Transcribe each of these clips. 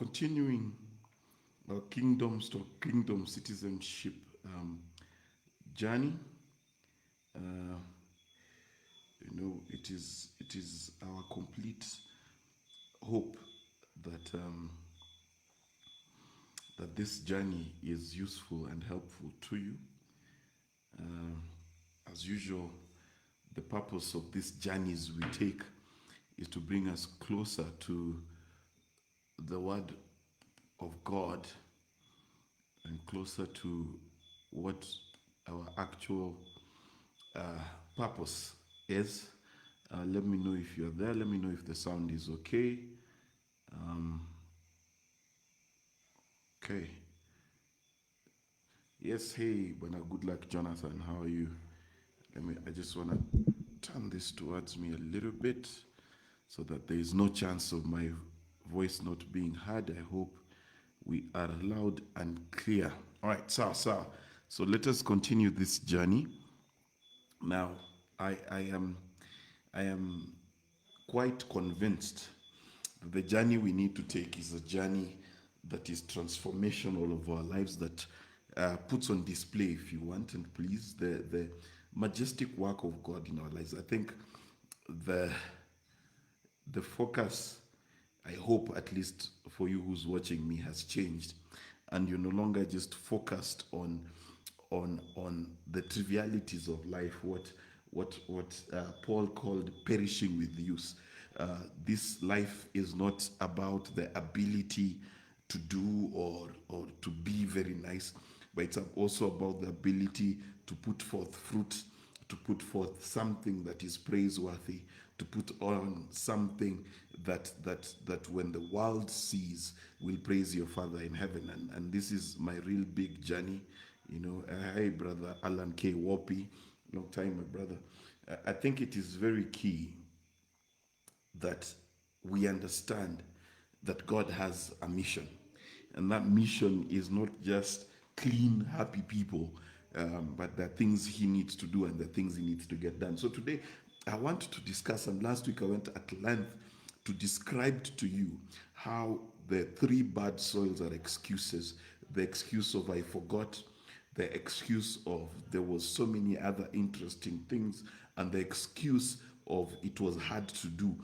continuing our kingdoms to kingdom citizenship journey. Uh, it is our complete hope that that this journey is useful and helpful to you. Uh, as usual, the purpose of these journeys we take is to bring us closer to the Word of God and closer to what our actual purpose is. Let me know if you're there. Let me know if the sound is okay. Okay. Yes, hey, Bwana, good luck, Jonathan. How are you? I just want to turn this towards me a little bit so that there is no chance of my voice not being heard. I hope we are loud and clear. All right, so let us continue this journey. Now, I am quite convinced that the journey we need to take is a journey that is transformational of our lives, that puts on display, if you want and please, the majestic work of God in our lives. I think the focus, I hope at least for you who's watching me, has changed, and you're no longer just focused on the trivialities of life, what Paul called perishing with use. This life is not about the ability to do or to be very nice, but it's also about the ability to put forth fruit, to put forth something that is praiseworthy, to put on something that when the world sees will praise your Father in heaven. And this is my real big journey. Hi, brother Alan K. Wopi, long time, my brother. I think it is very key that we understand that God has a mission. And that mission is not just clean, happy people, but there are things he needs to do and the things he needs to get done. So today, I want to discuss, and last week I went at length to describe to you how the three bad soils are excuses. The excuse of I forgot, the excuse of there was so many other interesting things, and the excuse of it was hard to do.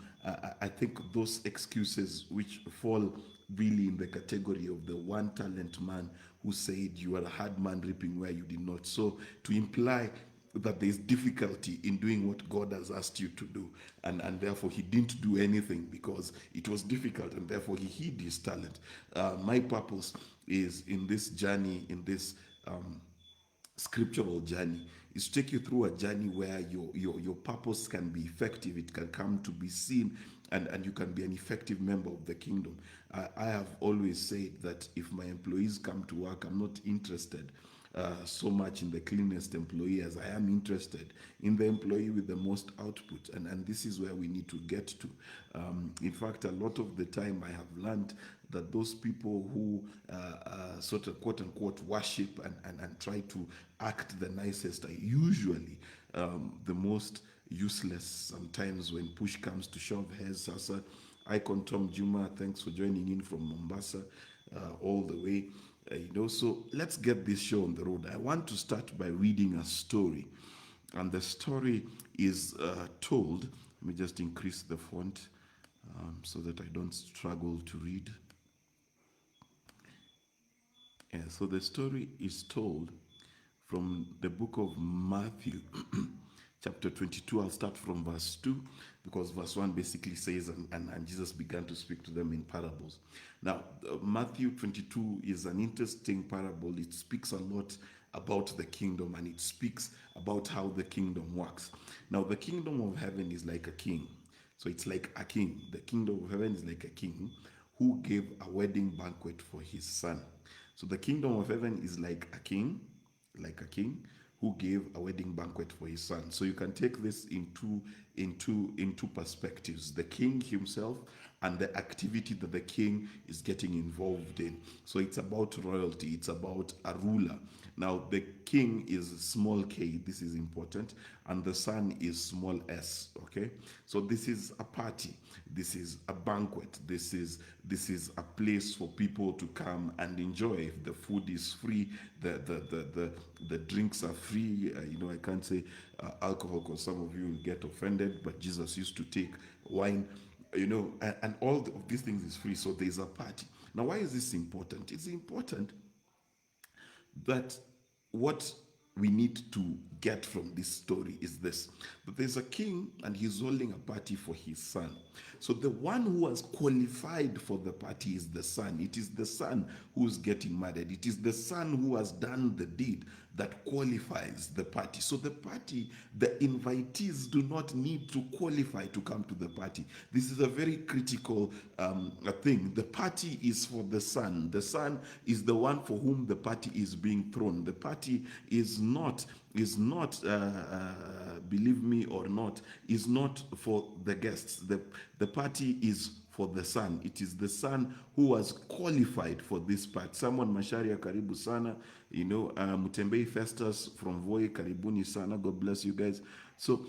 I think those excuses which fall really in the category of the one talent man who said you are a hard man reaping where you did not. So to imply that there is difficulty in doing what God has asked you to do, and therefore he didn't do anything because it was difficult, and therefore he hid his talent. My purpose is in this journey, in this scriptural journey, is to take you through a journey where your purpose can be effective, it can come to be seen, and you can be an effective member of the kingdom. I have always said that if my employees come to work, I'm not interested so much in the cleanest employee as I am interested in the employee with the most output. And this is where we need to get to. In fact, a lot of the time I have learned that those people who sort of quote unquote worship and try to act the nicest are usually the most useless sometimes when push comes to shove. Heads, Sasa, Icon Tom Juma, thanks for joining in from Mombasa all the way. So let's get this show on the road. I want to start by reading a story, and the story is told. Let me just increase the font so that I don't struggle to read. Yeah, so the story is told from the book of Matthew, chapter 22. I'll start from verse 2 because verse 1 basically says, and Jesus began to speak to them in parables. Now, Matthew 22 is an interesting parable. It speaks a lot about the kingdom, and it speaks about how the kingdom works. Now, the kingdom of heaven is like a king. So it's like a king. The kingdom of heaven is like a king who gave a wedding banquet for his son. So the kingdom of heaven is like a king who gave a wedding banquet for his son. So you can take this in two in two perspectives: the king himself and the activity that the king is getting involved in. So it's about royalty, it's about a ruler. Now, the king is small k, this is important, and the son is small s, okay? So this is a party, this is a banquet, this is a place for people to come and enjoy. The food is free, the drinks are free. I can't say alcohol because some of you will get offended, but Jesus used to take wine, and all of these things is free. So there's a party. Now, why is this important? It's important that what we need to get from this story is this: that there's a king and he's holding a party for his son. So the one who has qualified for the party is the son. It is the son who's getting married. It is the son who has done the deed that qualifies the party. So the party, the invitees do not need to qualify to come to the party. This is a very critical thing. The party is for the son. The son is the one for whom the party is being thrown. The party is not, believe me or not, is not for the guests. The party is for the son. It is the son who was qualified for this part. Someone Masharia karibu sana, Mutembei Festus from Voi, karibuni sana. God bless you guys. So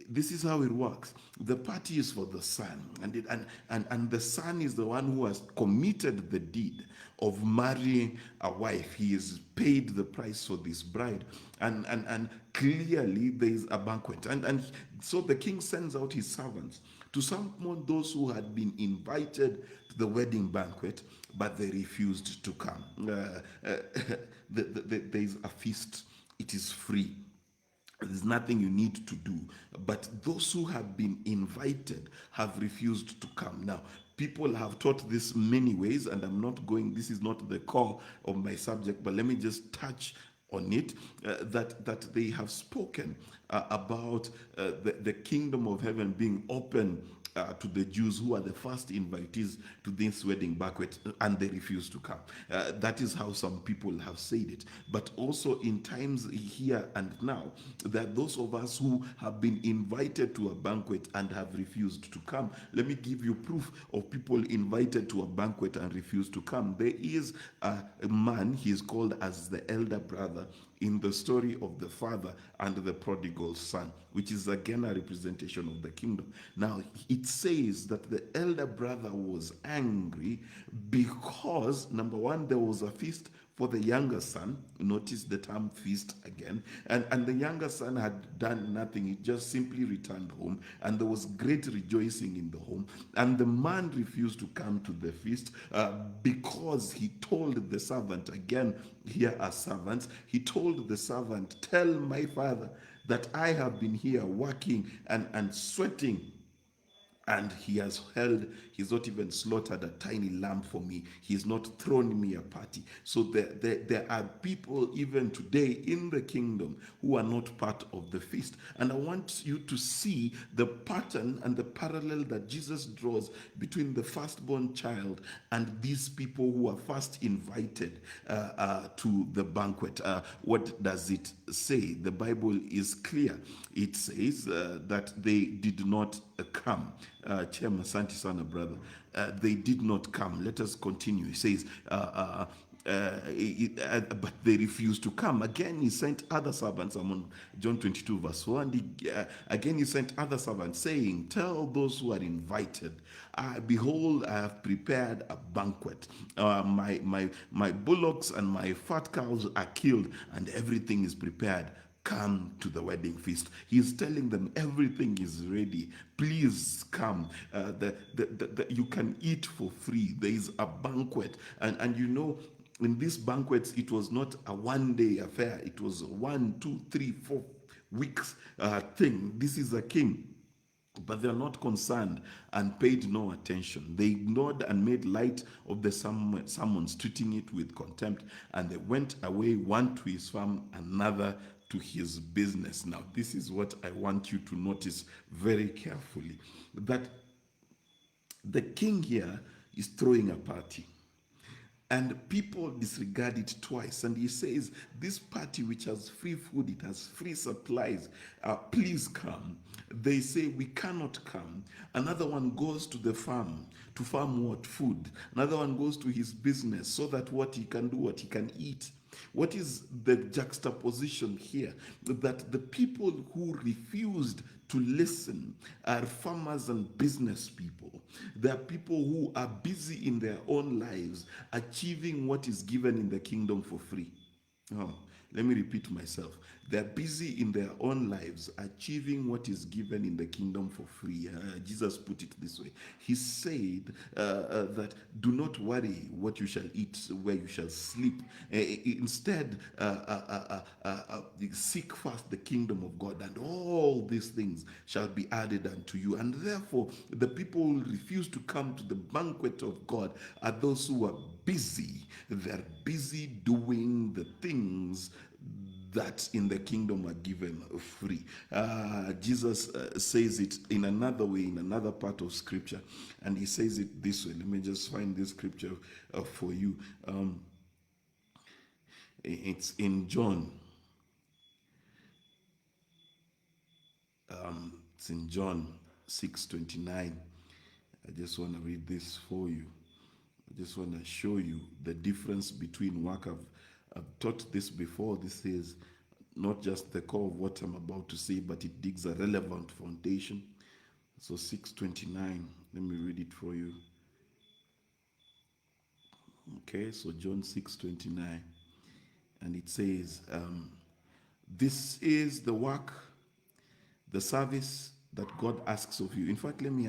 this is how it works. The party is for the son, and the son is the one who has committed the deed of marrying a wife. He is paid the price for this bride, and clearly there is a banquet, and so the king sends out his servants to summon those who had been invited to the wedding banquet, but they refused to come. There is a feast. It is free. There's nothing you need to do. But those who have been invited have refused to come. Now, people have taught this many ways, and I'm not going, this is not the core of my subject, but let me just touch on it, that they have spoken about the kingdom of heaven being open to the Jews who are the first invitees to this wedding banquet, and they refuse to come. That is how some people have said it. But also in times here and now, there are those of us who have been invited to a banquet and have refused to come. Let me give you proof of people invited to a banquet and refused to come. There is a man, he is called as the elder brother in the story of the father and the prodigal son, which is again a representation of the kingdom. Now, it says that the elder brother was angry because, number one, there was a feast for the younger son. Notice the term feast again. And the younger son had done nothing. He just simply returned home, and there was great rejoicing in the home. And the man refused to come to the feast because he told the servant, again, here are servants, he told the servant, tell my father that I have been here working and sweating, and he's not even slaughtered a tiny lamb for me. He's not thrown me a party. So there are people even today in the kingdom who are not part of the feast. And I want you to see the pattern and the parallel that Jesus draws between the firstborn child and these people who are first invited to the banquet. What does it say? The Bible is clear. It says that they did not come. Chairman Santi Sana, brother, they did not come. Let us continue. He says, but they refused to come. Again, he sent other servants. I'm on John 22, verse 1. Again, he sent other servants, saying, tell those who are invited, behold, I have prepared a banquet. My bullocks and my fat cows are killed, and everything is prepared. Come to the wedding feast. He's telling them everything is ready. Please come. You can eat for free. There is a banquet. And in these banquets, it was not a one-day affair. It was 1, 2, 3, 4 weeks thing. This is a king. But they're not concerned and paid no attention. They ignored and made light of the summons, treating it with contempt. And they went away, one to his farm, another to his business. Now, this is what I want you to notice very carefully. That the king here is throwing a party. And people disregard it twice. And he says, this party which has free food, it has free supplies, please come. They say, we cannot come. Another one goes to the farm, to farm what? Food. Another one goes to his business so that what he can do, what he can eat. What is the juxtaposition here? That the people who refused to listen are farmers and business people. They are people who are busy in their own lives achieving what is given in the kingdom for free. Oh, let me repeat myself. They're busy in their own lives achieving what is given in the kingdom for free. Jesus put it this way. He said that do not worry what you shall eat, where you shall sleep. Instead, seek first the kingdom of God, and all these things shall be added unto you. And therefore, the people who refuse to come to the banquet of God are those who are busy. They're busy doing the things that in the kingdom are given free. Jesus says it in another way, in another part of scripture, and he says it this way. Let me just find this scripture for you. It's in John. It's in John 6:29. I just want to read this for you. I just want to show you the difference between work. I've taught this before. This is not just the core of what I'm about to say, but it digs a relevant foundation. So 6:29, let me read it for you. Okay, so John 6:29, and it says, this is the work, the service that God asks of you. In fact, let me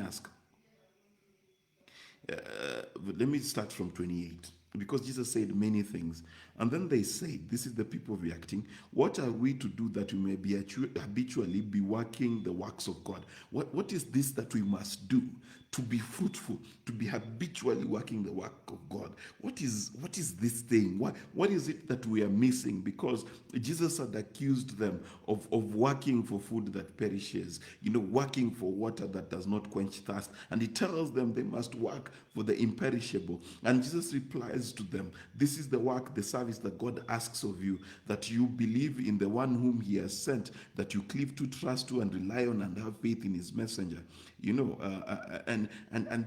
start from 28. Because Jesus said many things. And then they say, this is the people reacting, what are we to do that we may be habitually be working the works of God? What is this that we must do to be fruitful, to be habitually working the work of God? What is this thing? What is it that we are missing? Because Jesus had accused them of working for food that perishes, working for water that does not quench thirst. And he tells them they must work for the imperishable. And Jesus replies to them, this is the work, the service that God asks of you, that you believe in the one whom he has sent, that you cleave to, trust to, and rely on, and have faith in his messenger. And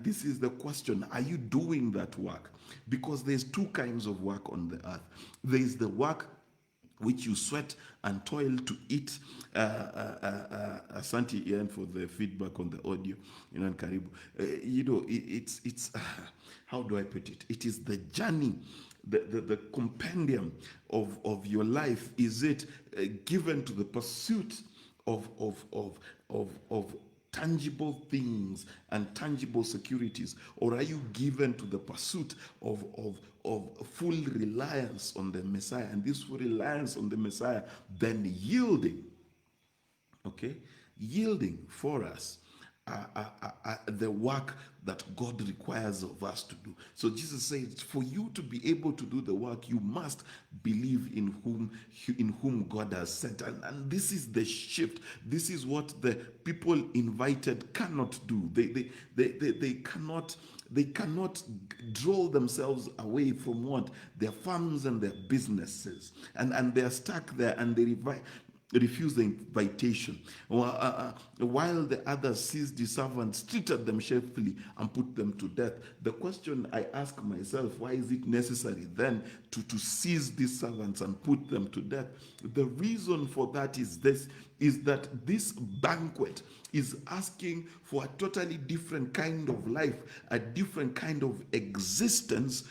this is the question: are you doing that work? Because there's two kinds of work on the earth. There is the work which you sweat and toil to eat. Asante Ian for the feedback on the audio. And Karibu. It's how do I put it? It is the journey, the compendium of your life. Is it given to the pursuit of tangible things and tangible securities, or are you given to the pursuit of full reliance on the Messiah? And this full reliance on the Messiah, then yielding for us the work that God requires of us to do. So Jesus says, for you to be able to do the work, you must believe in whom God has sent. And this is the shift. This is what the people invited cannot do. They cannot draw themselves away from what? Their farms and their businesses. And they're stuck there, and they refused the invitation, while the others seized the servants, treated them shamefully, and put them to death. The question I ask myself, why is it necessary then to seize these servants and put them to death? The reason for that is that this banquet is asking for a totally different kind of life, a different kind of existence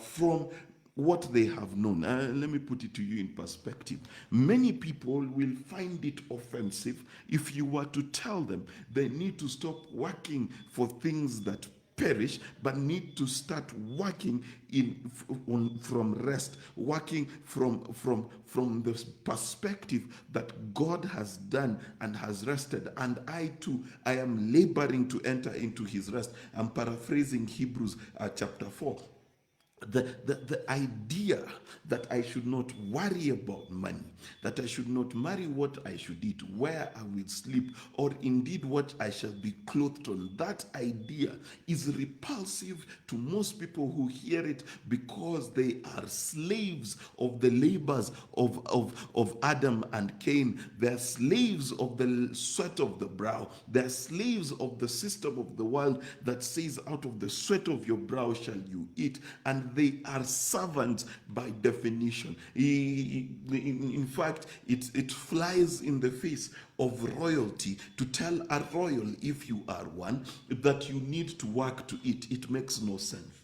from what they have known. Let me put it to you in perspective. Many people will find it offensive if you were to tell them they need to stop working for things that perish, but need to start working from rest, working from the perspective that God has done and has rested. And I too, I am laboring to enter into his rest. I'm paraphrasing Hebrews chapter 4. the idea that I should not worry about money, that I should not marry what I should eat, where I will sleep, or indeed what I shall be clothed on, that idea is repulsive to most people who hear it because they are slaves of the labors of Adam and Cain. They're slaves of the sweat of the brow. They're slaves of the system of the world that says, out of the sweat of your brow shall you eat. And they are servants by definition. In fact, it flies in the face of royalty to tell a royal, if you are one, that you need to work to eat. It makes no sense.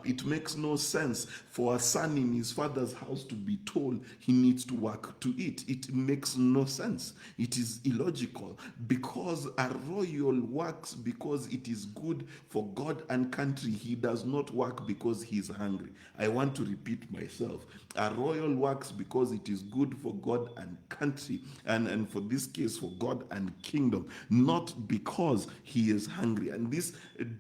It makes no sense for a son in his father's house to be told he needs to work to eat. It makes no sense. It is illogical, because a royal works because it is good for God and country. He does not work because he is hungry. I want to repeat myself. A royal works because it is good for God and country, and for this case, for God and kingdom, not because he is hungry. And this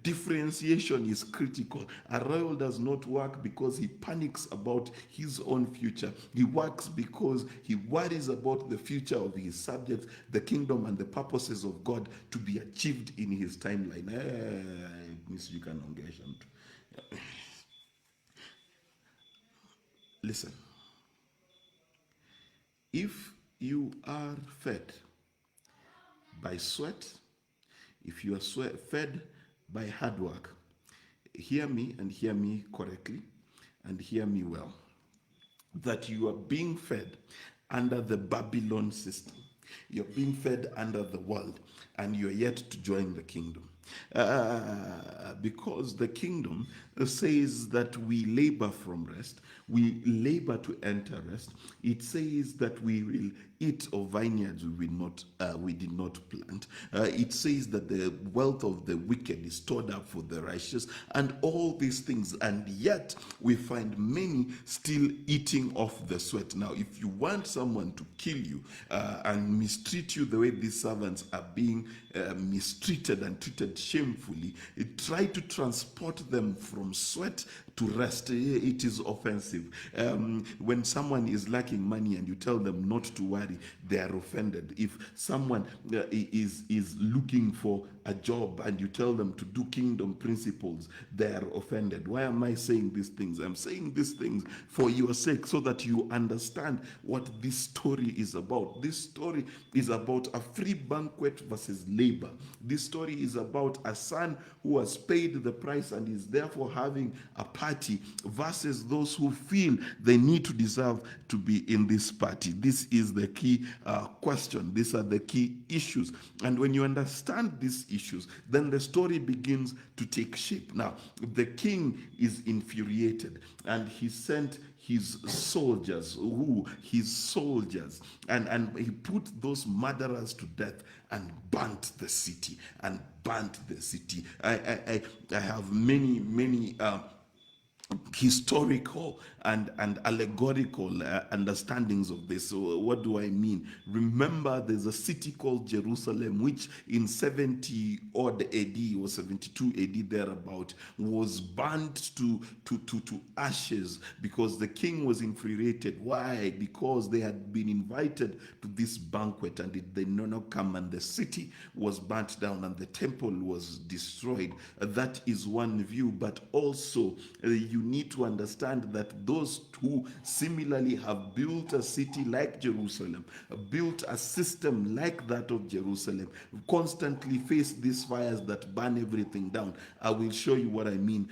differentiation is critical. A royal does not work because he panics about his own future. He works because he worries about the future of his subjects, the kingdom, and the purposes of God to be achieved in his timeline. Listen, if you are fed by sweat, if you are fed by hard work, hear me, and hear me correctly, and hear me well, that you are being fed under the Babylon system. You're being fed under the world, and you're yet to join the kingdom. Because the kingdom says that we labor from rest, we labor to enter rest. It says that we will eat of vineyards we did not plant. It says that the wealth of the wicked is stored up for the righteous, and all these things, and yet we find many still eating off the sweat. Now, if you want someone to kill you and mistreat you the way these servants are being mistreated and treated shamefully, try to transport them from sweat to rest. It is offensive. When someone is lacking money and you tell them not to worry, they are offended. If someone is looking for a job and you tell them to do kingdom principles, they are offended. Why am I saying these things? I'm saying these things for your sake, so that you understand what this story is about. This story is about a free banquet versus labor. This story is about a son who has paid the price and is therefore having a party, versus those who feel they need to deserve to be in this party. This is the key question. These are the key issues. And when you understand these issues, then the story begins to take shape. Now, the king is infuriated, and he sent his soldiers, and he put those murderers to death and burnt the city. I have many historical and allegorical understandings of this. So what do I mean? Remember, there's a city called Jerusalem, which in 70 odd AD or 72 AD thereabout was burnt to ashes because the king was infuriated. Why? Because they had been invited to this banquet and they did not come, and the city was burnt down and the temple was destroyed. That is one view, but also you need to understand that those who similarly have built a city like Jerusalem, built a system like that of Jerusalem, constantly face these fires that burn everything down. I will show you what I mean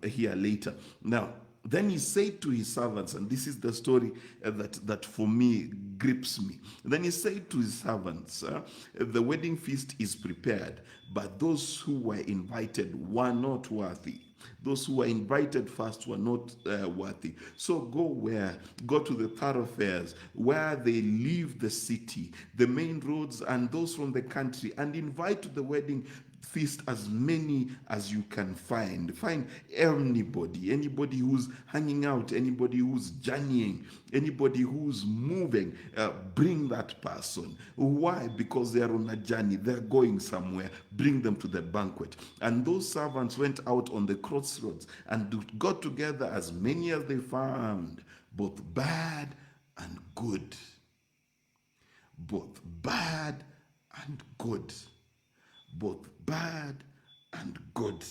here later. Now, then he said to his servants, and this is the story that for me grips me. Then he said to his servants, the wedding feast is prepared, but those who were invited were not worthy. Those who were invited first were not worthy. So go to the thoroughfares where they leave the city, the main roads, and those from the country, and invite to the wedding feast as many as you can find. Find anybody who's hanging out, anybody who's journeying, anybody who's moving. Bring that person. Why? Because they are on a journey, they're going somewhere. Bring them to the banquet. And those servants went out on the crossroads and got together as many as they found, both bad and good. Both bad and good. Both bad and good.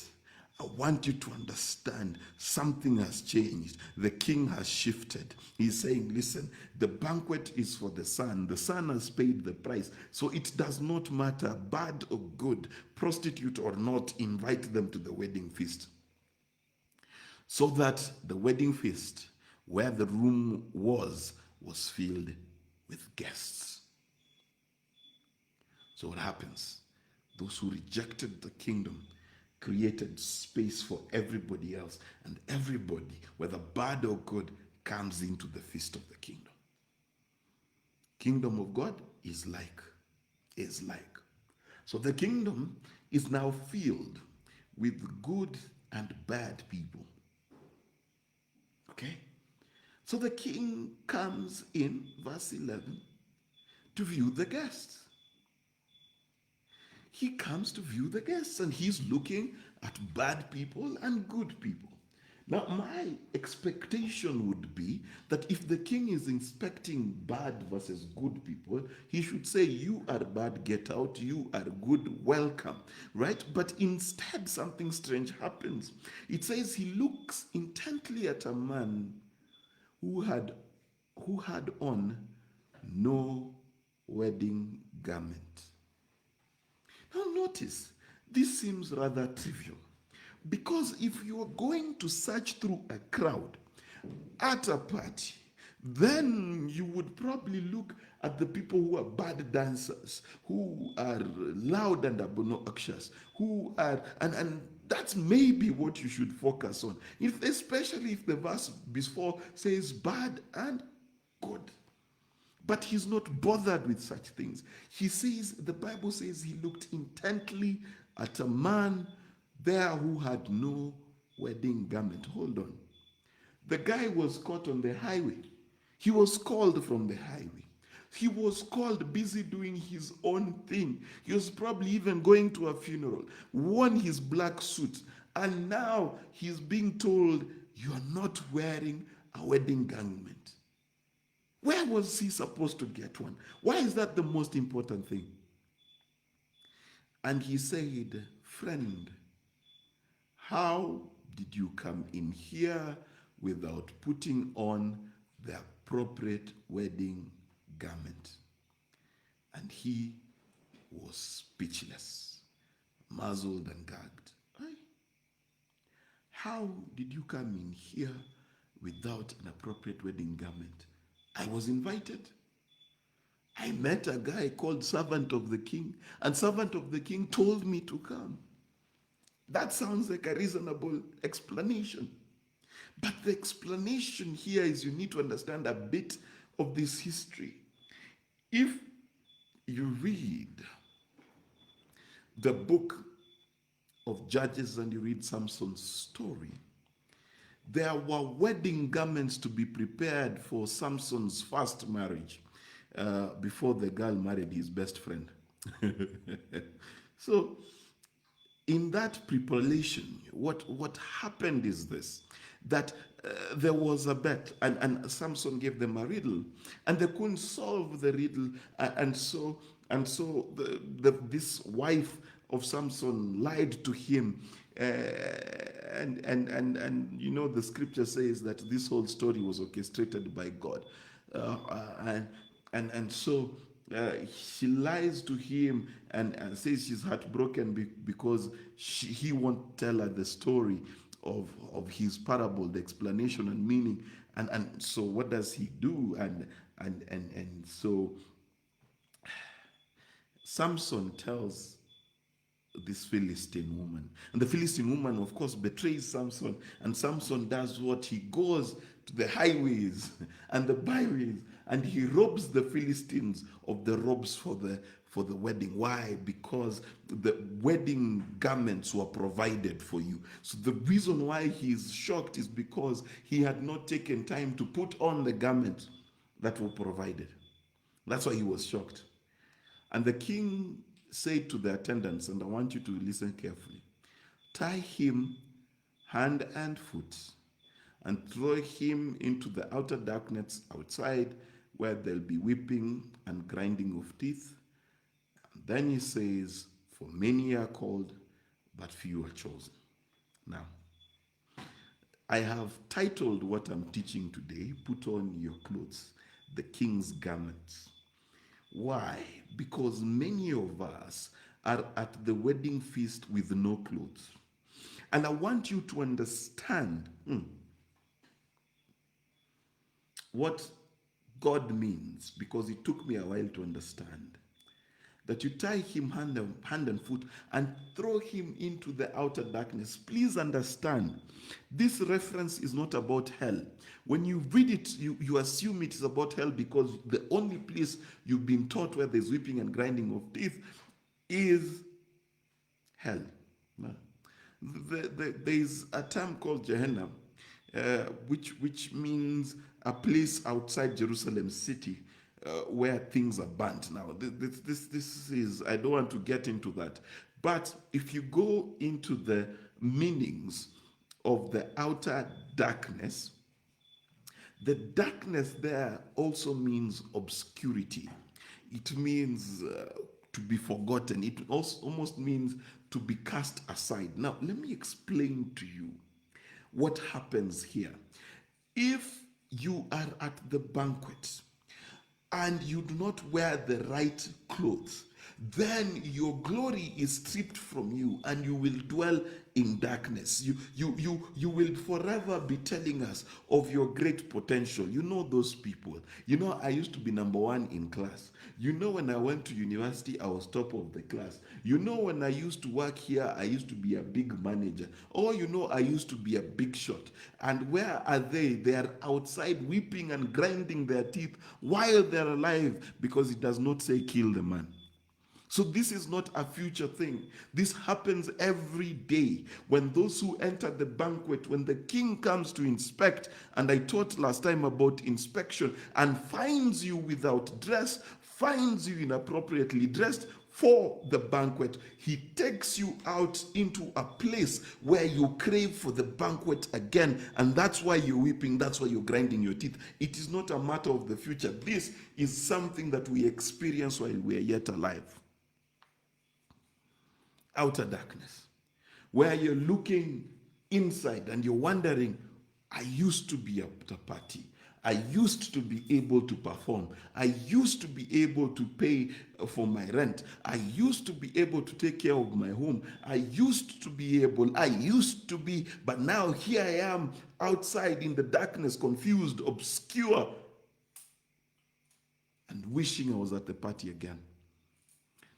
I want you to understand something has changed. The king has shifted. He's saying, listen, the banquet is for the son. The son has paid the price. So it does not matter, bad or good, prostitute or not, invite them to the wedding feast. So that the wedding feast, where the room was filled with guests. So what happens? Those who rejected the kingdom created space for everybody else, and everybody, whether bad or good, comes into the feast of the kingdom. Kingdom of God is like. So the kingdom is now filled with good and bad people. Okay? So the king comes in, verse 11, to view the guests. He comes to view the guests, and he's looking at bad people and good people. Now, my expectation would be that if the king is inspecting bad versus good people, he should say, you are bad, get out, you are good, welcome, right? But instead, something strange happens. It says he looks intently at a man who had on no wedding garment. Now notice, this seems rather trivial, because if you are going to search through a crowd at a party, then you would probably look at the people who are bad dancers, who are loud and obnoxious, who are, and that's maybe what you should focus on, especially if the verse before says bad and good. But he's not bothered with such things. He says, the Bible says he looked intently at a man there who had no wedding garment. Hold on. The guy was caught on the highway. He was called from the highway. He was called busy doing his own thing. He was probably even going to a funeral, worn his black suit, and now he's being told, you are not wearing a wedding garment. Where was he supposed to get one? Why is that the most important thing? And he said, friend, how did you come in here without putting on the appropriate wedding garment? And he was speechless, muzzled and gagged. How did you come in here without an appropriate wedding garment? I was invited. I met a guy called Servant of the King, and Servant of the King told me to come. That sounds like a reasonable explanation. But the explanation here is you need to understand a bit of this history. If you read the book of Judges and you read Samson's story, there were wedding garments to be prepared for Samson's first marriage before the girl married his best friend. So in that preparation, what happened is this, that there was a bet, and Samson gave them a riddle, and they couldn't solve the riddle, and so this wife of Samson lied to him, and you know the scripture says that this whole story was orchestrated by God, and so she lies to him and says she's heartbroken because he won't tell her the story of his parable, the explanation and meaning, and so what does he do? And so Samson tells this Philistine woman, and the Philistine woman of course betrays Samson, and Samson does what? He goes to the highways and the byways, and he robes the Philistines of the robes for the wedding. Why? Because the wedding garments were provided for you. So the reason why he is shocked is because he had not taken time to put on the garments that were provided. That's why he was shocked. And the king said to the attendants, and I want you to listen carefully, tie him hand and foot and throw him into the outer darkness outside, where there'll be weeping and grinding of teeth. And then he says, for many are called, but few are chosen. Now, I have titled what I'm teaching today, Put on Your Clothes, the King's Garments. Why? Because many of us are at the wedding feast with no clothes. And I want you to understand what God means, because it took me a while to understand. That you tie him hand and foot and throw him into the outer darkness. Please understand, this reference is not about hell. When you read it, you assume it is about hell because the only place you've been taught where there's weeping and grinding of teeth is hell. There's a term called Gehenna, which means a place outside Jerusalem city, where things are burnt. Now, this is, I don't want to get into that. But if you go into the meanings of the outer darkness, the darkness there also means obscurity. It means to be forgotten. It also almost means to be cast aside. Now, let me explain to you what happens here. If you are at the banquet and you do not wear the right clothes, then your glory is stripped from you and you will dwell in darkness. You will forever be telling us of your great potential. You know those people. You know, I used to be number one in class. You know, when I went to university, I was top of the class. You know, when I used to work here, I used to be a big manager. Or, you know, I used to be a big shot. And where are they? They are outside weeping and grinding their teeth while they're alive, because it does not say kill the man. So this is not a future thing. This happens every day. When those who enter the banquet, when the king comes to inspect, and I taught last time about inspection, and finds you without dress, finds you inappropriately dressed for the banquet, he takes you out into a place where you crave for the banquet again, and that's why you're weeping, that's why you're grinding your teeth. It is not a matter of the future. This is something that we experience while we are yet alive. Outer darkness, where you're looking inside and you're wondering, I used to be at a party. I used to be able to perform. I used to be able to pay for my rent. I used to be able to take care of my home. I used to be, but now here I am outside in the darkness, confused, obscure, and wishing I was at the party again.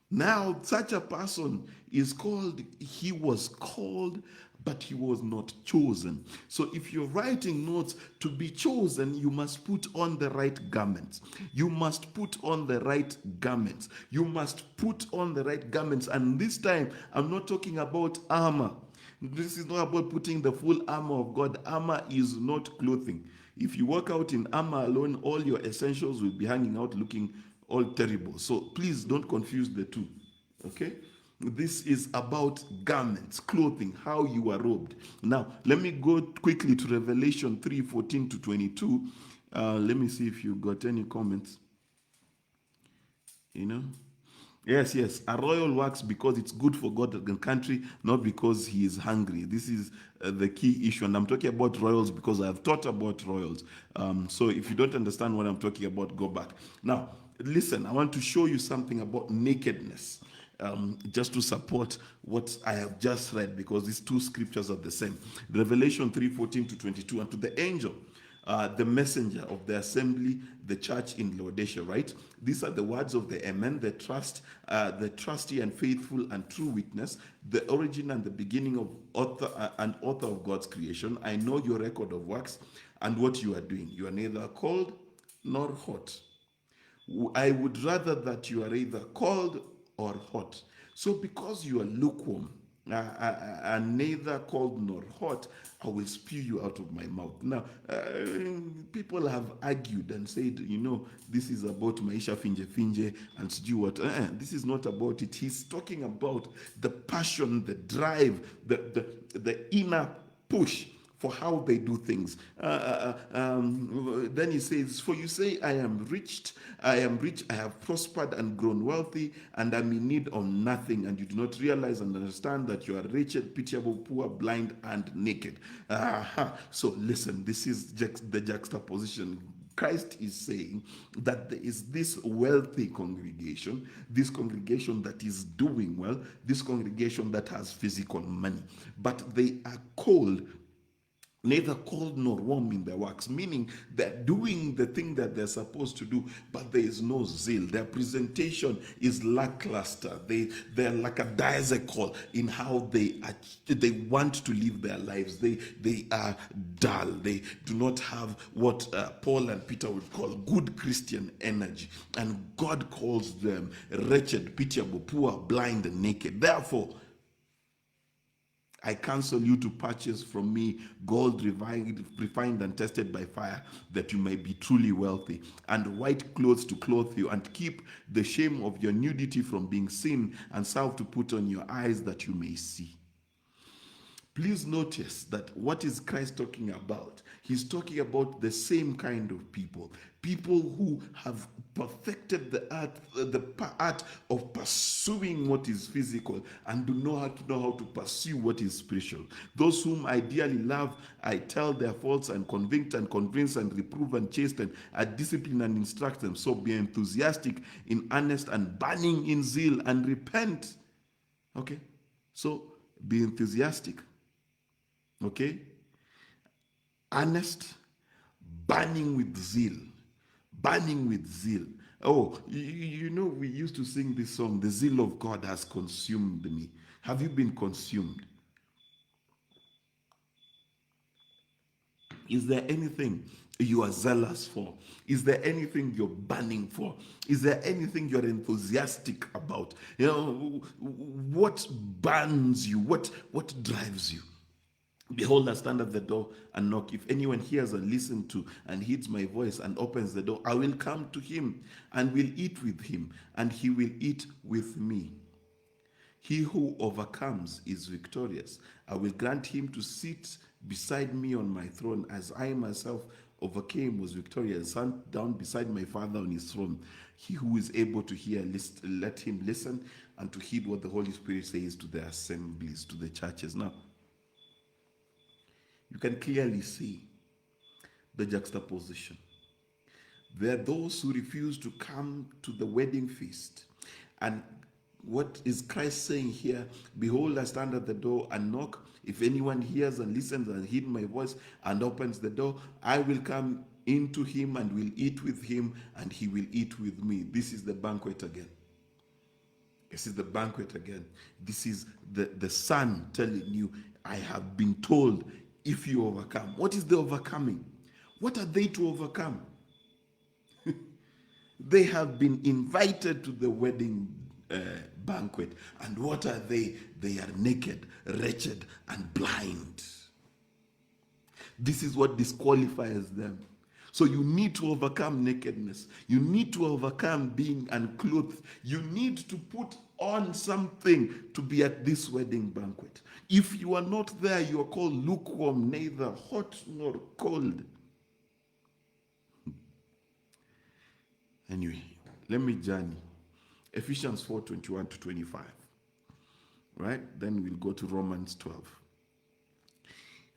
Now, such a person is called, he was called, but he was not chosen. So if you're writing notes, to be chosen, you must put on the right garments. You must put on the right garments. You must put on the right garments. And this time, I'm not talking about armor. This is not about putting the full armor of God. Armor is not clothing. If you walk out in armor alone, all your essentials will be hanging out looking all terrible. So please don't confuse the two. Okay? This is about garments, clothing, how you are robed. Now, let me go quickly to Revelation 3:14-22. Let me see if you got any comments. You know? Yes. A royal works because it's good for God and country, not because he is hungry. This is the key issue. And I'm talking about royals because I've taught about royals. So if you don't understand what I'm talking about, go back. Now, listen, I want to show you something about nakedness, just to support what I have just read, because these two scriptures are the same. Revelation 3:14-22, and to the angel, the messenger of the assembly, the church in Laodicea, right? These are the words of the Amen, the trusty and faithful and true witness, the origin and the beginning of author of God's creation. I know your record of works, and what you are doing. You are neither cold nor hot. I would rather that you are either cold or hot. So because you are lukewarm, and neither cold nor hot, I will spew you out of my mouth. Now, people have argued and said, this is about Maisha Finje Finje and Stewart. This is not about it. He's talking about the passion, the drive, the inner push for how they do things. Then he says, for you say, I am rich, I have prospered and grown wealthy, and I'm in need of nothing, and you do not realize and understand that you are wretched, pitiable, poor, blind, and naked. So listen, this is the juxtaposition. Christ is saying that there is this wealthy congregation, this congregation that is doing well, this congregation that has physical money, but they are cold, neither cold nor warm in their works, meaning they're doing the thing that they're supposed to do, but there is no zeal. Their presentation is lackluster. They're like a diazical in how they want to live their lives. They are dull. They do not have what Paul and Peter would call good Christian energy, and God calls them wretched, pitiable, poor, blind, and naked. Therefore, I counsel you to purchase from me gold refined and tested by fire, that you may be truly wealthy, and white clothes to clothe you, and keep the shame of your nudity from being seen, and salve to put on your eyes, that you may see. Please notice that what is Christ talking about? He's talking about the same kind of people who have perfected the art of pursuing what is physical and do not know how to pursue what is spiritual. Those whom I dearly love, I tell their faults and convict and convince and reprove and chasten, I discipline and instruct them. So be enthusiastic in earnest and burning in zeal, and repent. Okay? So be enthusiastic. Okay? Earnest, burning with zeal. Burning with zeal. Oh, we used to sing this song, the zeal of God has consumed me. Have you been consumed? Is there anything you are zealous for? Is there anything you're burning for? Is there anything you're enthusiastic about? What burns you? What drives you? Behold, I stand at the door and knock. If anyone hears and listens to and heeds my voice and opens the door, I will come to him and will eat with him, and he will eat with me. He who overcomes is victorious. I will grant him to sit beside me on my throne, as I myself overcame, was victorious, sat down beside my Father on his throne. He who is able to hear, let him listen, and to heed what the Holy Spirit says to the assemblies, to the churches. Now, you can clearly see the juxtaposition. There are those who refuse to come to the wedding feast. And what is Christ saying here? Behold, I stand at the door and knock. If anyone hears and listens and heeds my voice and opens the door, I will come into him and will eat with him, and he will eat with me. This is the banquet again. This is the banquet again. This is the Son telling you, I have been told, if you overcome. What is the overcoming? What are they to overcome? They have been invited to the wedding banquet. And what are they? They are naked, wretched, and blind. This is what disqualifies them. So you need to overcome nakedness. You need to overcome being unclothed. You need to put on something to be at this wedding banquet. If you are not there, you are called lukewarm, neither hot nor cold. Anyway, let me journey. Ephesians 4:21 to 25. Right? Then we'll go to Romans 12.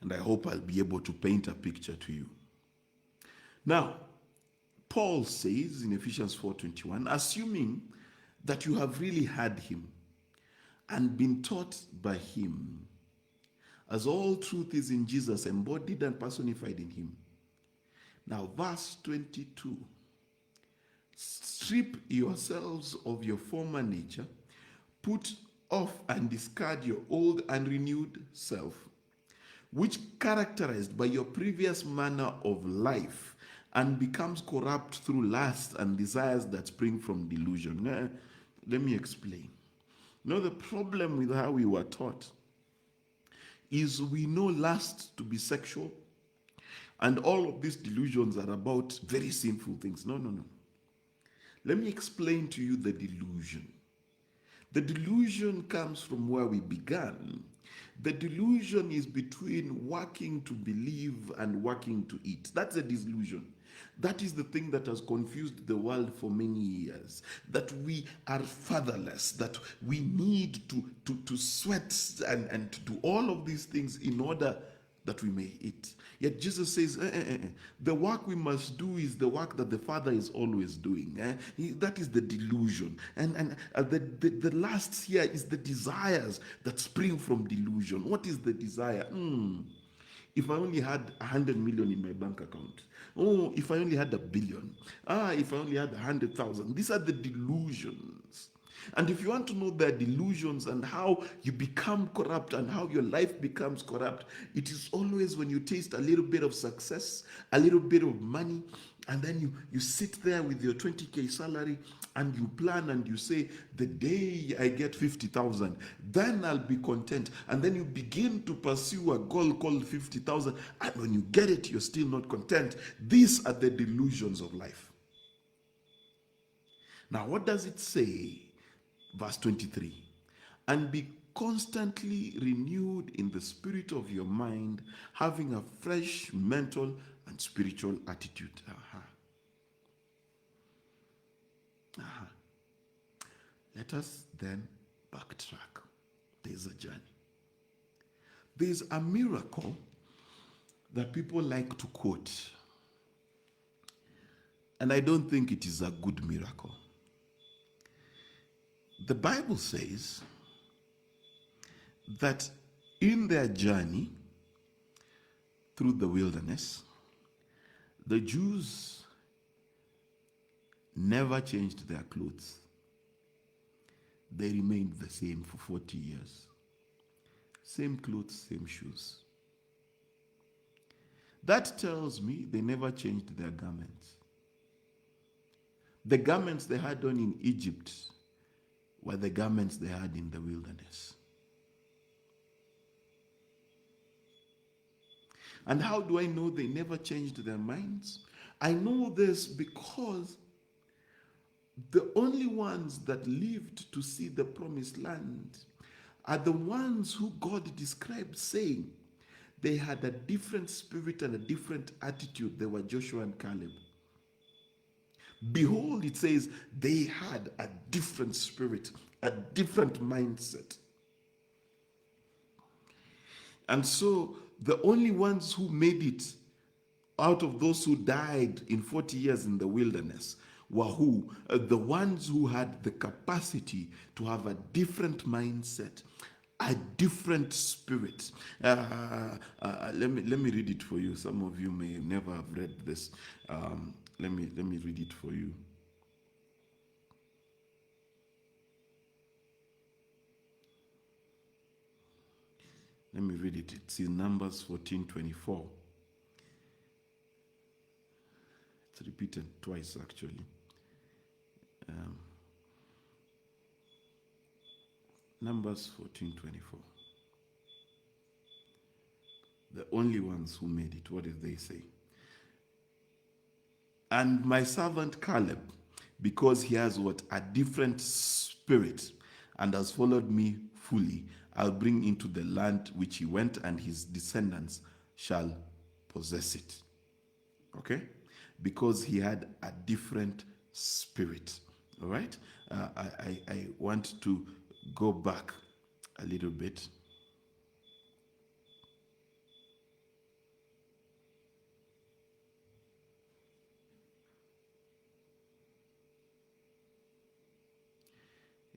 And I hope I'll be able to paint a picture to you. Now, Paul says in Ephesians 4:21, assuming that you have really had him and been taught by him, as all truth is in Jesus, embodied and personified in him. Now, verse 22, strip yourselves of your former nature, put off and discard your old and renewed self, which characterized by your previous manner of life and becomes corrupt through lust and desires that spring from delusion. Now, let me explain. Now, the problem with how we were taught is we know lust to be sexual, and all of these delusions are about very sinful things. No, no, no. Let me explain to you the delusion. The delusion comes from where we began. The delusion is between working to believe and working to eat. That's a delusion. That is the thing that has confused the world for many years. That we are fatherless, that we need to sweat and to do all of these things in order that we may eat. Yet Jesus says, the work we must do is the work that the Father is always doing. That is the delusion. And the last here is the desires that spring from delusion. What is the desire? If I only had 100 million in my bank account. Oh, if I only had 1 billion. If I only had 100,000. These are the delusions. And if you want to know their delusions and how you become corrupt and how your life becomes corrupt, it is always when you taste a little bit of success, a little bit of money, and then you sit there with your 20K salary and you plan and you say, the day I get 50,000, then I'll be content. And then you begin to pursue a goal called 50,000. And when you get it, you're still not content. These are the delusions of life. Now, what does it say? Verse 23, and be constantly renewed in the spirit of your mind, having a fresh mental and spiritual attitude. Let us then backtrack. There's a journey. There's a miracle that people like to quote, and I don't think it is a good miracle. The Bible says that in their journey through the wilderness, the Jews never changed their clothes. They remained the same for 40 years. Same clothes, same shoes. That tells me they never changed their garments. The garments they had on in Egypt were the garments they had in the wilderness. And how do I know they never changed their minds? I know this because the only ones that lived to see the promised land are the ones who God described saying they had a different spirit and a different attitude. They were Joshua and Caleb. Behold, it says they had a different spirit, a different mindset. And so the only ones who made it out of those who died in 40 years in the wilderness were who? The ones who had the capacity to have a different mindset, a different spirit. Let me read it for you. Some of you may never have read this. Let me read it for you. Let me read it. It's in Numbers 14:24. It's repeated twice, actually. Numbers 14:24. The only ones who made it. What did they say? And my servant Caleb, because he has what? A different spirit and has followed me fully, I'll bring into the land which he went, and his descendants shall possess it. Okay? Because he had a different spirit. All right? I want to go back a little bit.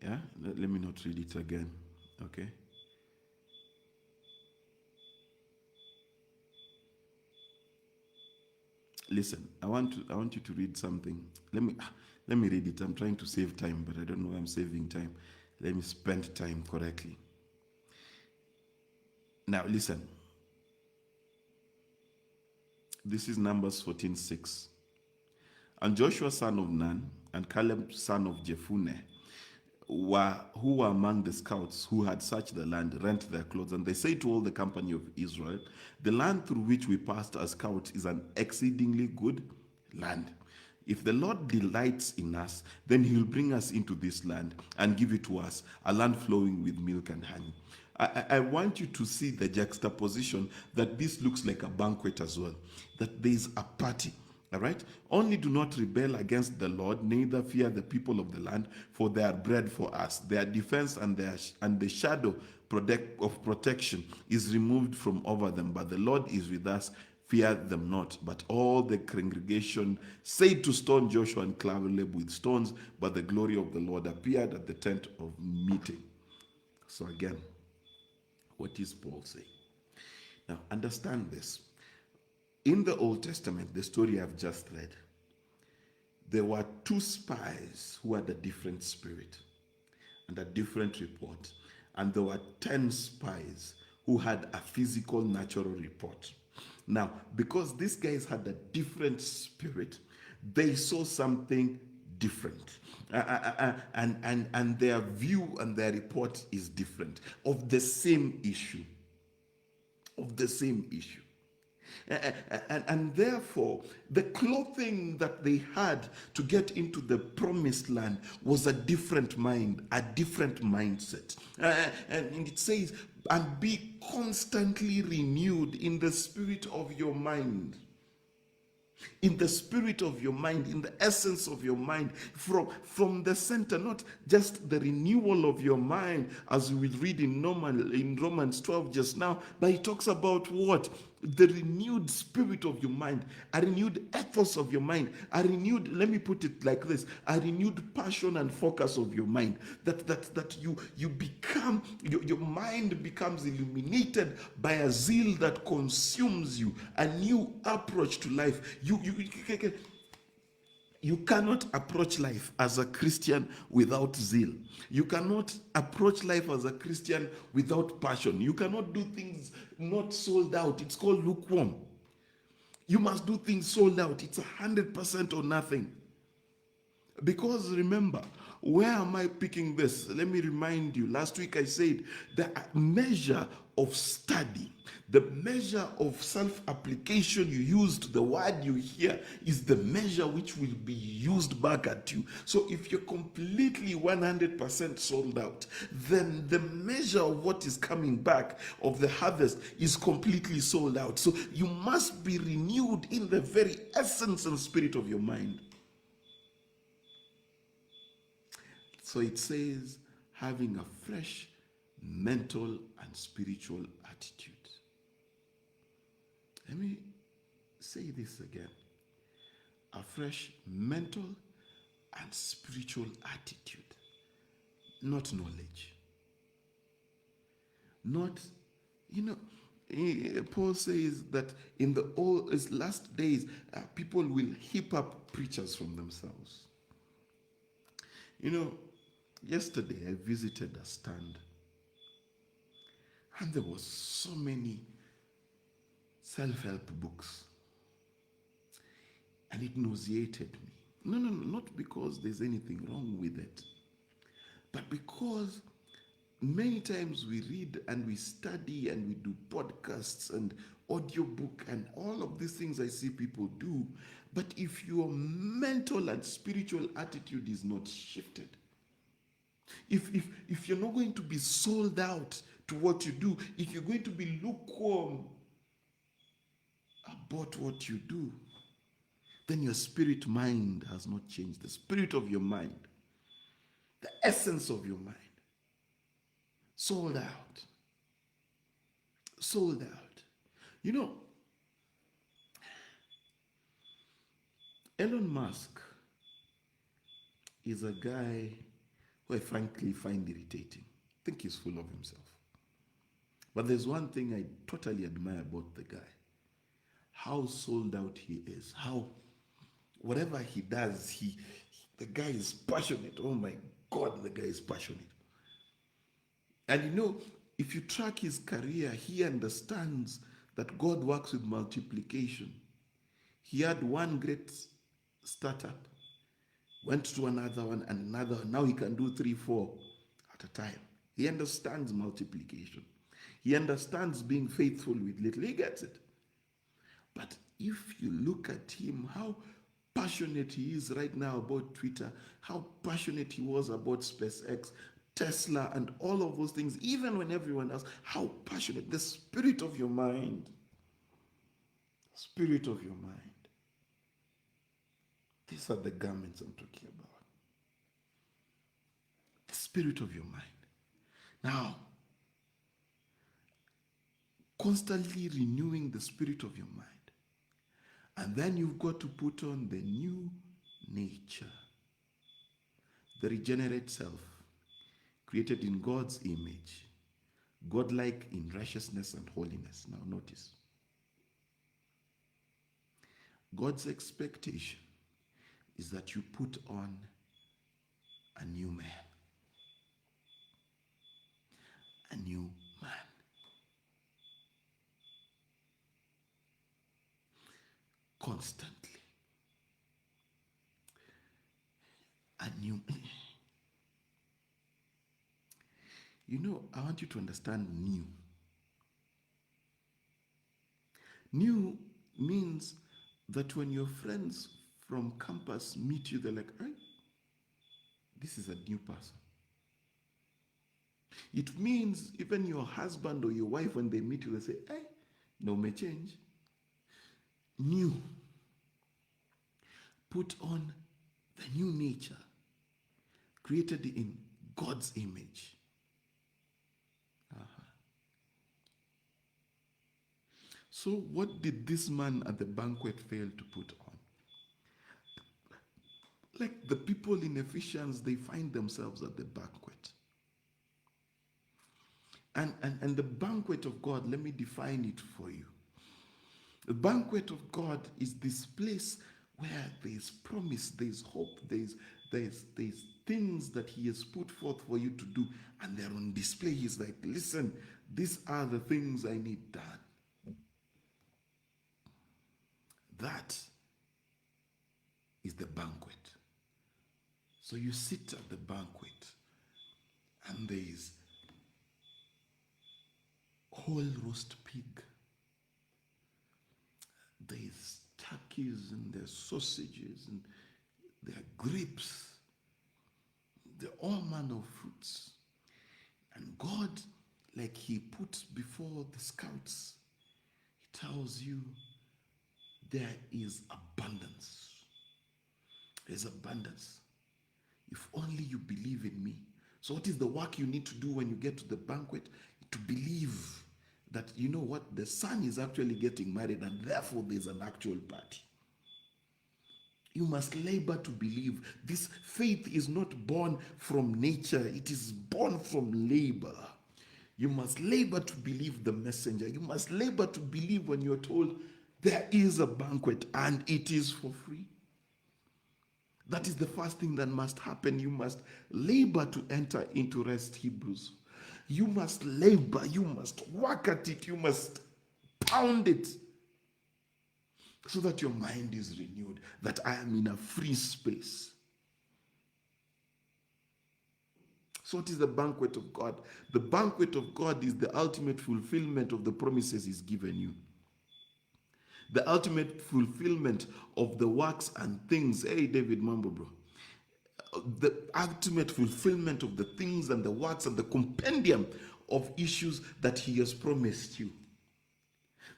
Yeah, let me not read it again. Okay. Listen, I want you to read something. Let me read it. I'm trying to save time, but I don't know why I'm saving time. Let me spend time correctly. Now listen. This is Numbers 14:6. And Joshua son of Nun and Caleb son of Jephunneh who were among the scouts who had searched the land, rent their clothes, and they say to all the company of Israel, the land through which we passed as scouts is an exceedingly good land. If the Lord delights in us, then he will bring us into this land and give it to us, a land flowing with milk and honey. I want you to see the juxtaposition that this looks like a banquet as well, that there is a party. All right? Only do not rebel against the Lord, neither fear the people of the land, for they are bread for us. Their defense and the shadow of protection is removed from over them. But the Lord is with us, fear them not. But all the congregation said to stone Joshua and Caleb with stones, but the glory of the Lord appeared at the tent of meeting. So again, what is Paul saying? Now understand this. In the Old Testament, the story I've just read, there were two spies who had a different spirit and a different report. And there were 10 spies who had a physical, natural report. Now, because these guys had a different spirit, they saw something different. And their view and their report is different of the same issue. Of the same issue. And therefore, the clothing that they had to get into the promised land was a different mind, a different mindset. And it says, and be constantly renewed in the spirit of your mind. In the spirit of your mind, in the essence of your mind, from the center, not just the renewal of your mind, as we will read in Romans 12 just now, but he talks about what? The renewed spirit of your mind, a renewed ethos of your mind, a renewed, let me put it like this, a renewed passion and focus of your mind, that you become, your mind becomes illuminated by a zeal that consumes you, a new approach to life. You cannot approach life as a Christian without zeal. You cannot approach life as a Christian without passion. You cannot do things not sold out. It's called lukewarm. You must do things sold out. It's 100% or nothing. Because remember, where am I picking this? Let me remind you. Last week I said the measure of study, the measure of self-application you used, the word you hear is the measure which will be used back at you. So if you're completely 100% sold out, then the measure of what is coming back of the harvest is completely sold out. So you must be renewed in the very essence and spirit of your mind. So it says, having a fresh mental and spiritual attitude. Let me say this again. A fresh mental and spiritual attitude. Not knowledge. Not, Paul says that in the last days, people will heap up preachers from themselves. Yesterday I visited a stand and there was so many self-help books and it nauseated me. No, not because there's anything wrong with it, but because many times we read and we study and we do podcasts and audiobook and all of these things I see people do, but if your mental and spiritual attitude is not shifted, if you're not going to be sold out to what you do, if you're going to be lukewarm about what you do, then your spirit mind has not changed. The spirit of your mind, the essence of your mind, sold out. Sold out. Elon Musk is a guy who I frankly find irritating. I think he's full of himself. But there's one thing I totally admire about the guy. How sold out he is. How whatever he does, the guy is passionate. Oh my God, the guy is passionate. And if you track his career, he understands that God works with multiplication. He had one great startup, went to another one and another one. Now he can do 3, 4 at a time. He understands multiplication. He understands being faithful with little. He gets it. But if you look at him, how passionate he is right now about Twitter, how passionate he was about SpaceX, Tesla, and all of those things, even when everyone else, how passionate, the spirit of your mind, spirit of your mind. These are the garments I'm talking about. The spirit of your mind. Now, constantly renewing the spirit of your mind. And then you've got to put on the new nature, the regenerate self, created in God's image, godlike in righteousness and holiness. Now notice, God's expectation is that you put on a new man. A new man. Constantly. A new man. You know, I want you to understand new. New means that when your friends from campus meet you, they're like, hey, this is a new person. It means even your husband or your wife, when they meet you, they say, hey, no may change. New. Put on the new nature, created in God's image. So what did this man at the banquet fail to put on? Like the people in Ephesians, they find themselves at the banquet. And the banquet of God, let me define it for you. The banquet of God is this place where there's promise, there's hope, there's things that he has put forth for you to do, and they're on display. He's like, listen, these are the things I need done. That is the banquet. So you sit at the banquet, and there is whole roast pig. There's turkeys, and there's sausages, and there are grapes. There are all manner of fruits. And God, like he put before the scouts, he tells you, there is abundance. There's abundance. If only you believe in me. So what is the work you need to do when you get to the banquet? To believe that, you know what, the son is actually getting married, and therefore there's an actual party. You must labor to believe. This faith is not born from nature. It is born from labor. You must labor to believe the messenger. You must labor to believe when you're told there is a banquet and it is for free. That is the first thing that must happen. You must labor to enter into rest, Hebrews. You must labor. You must work at it. You must pound it so that your mind is renewed, that I am in a free space. So what is the banquet of God? The banquet of God is the ultimate fulfillment of the promises he's given you. The ultimate fulfillment of the works and things. Hey, David Mambo, bro. The ultimate fulfillment of the things and the works and the compendium of issues that he has promised you.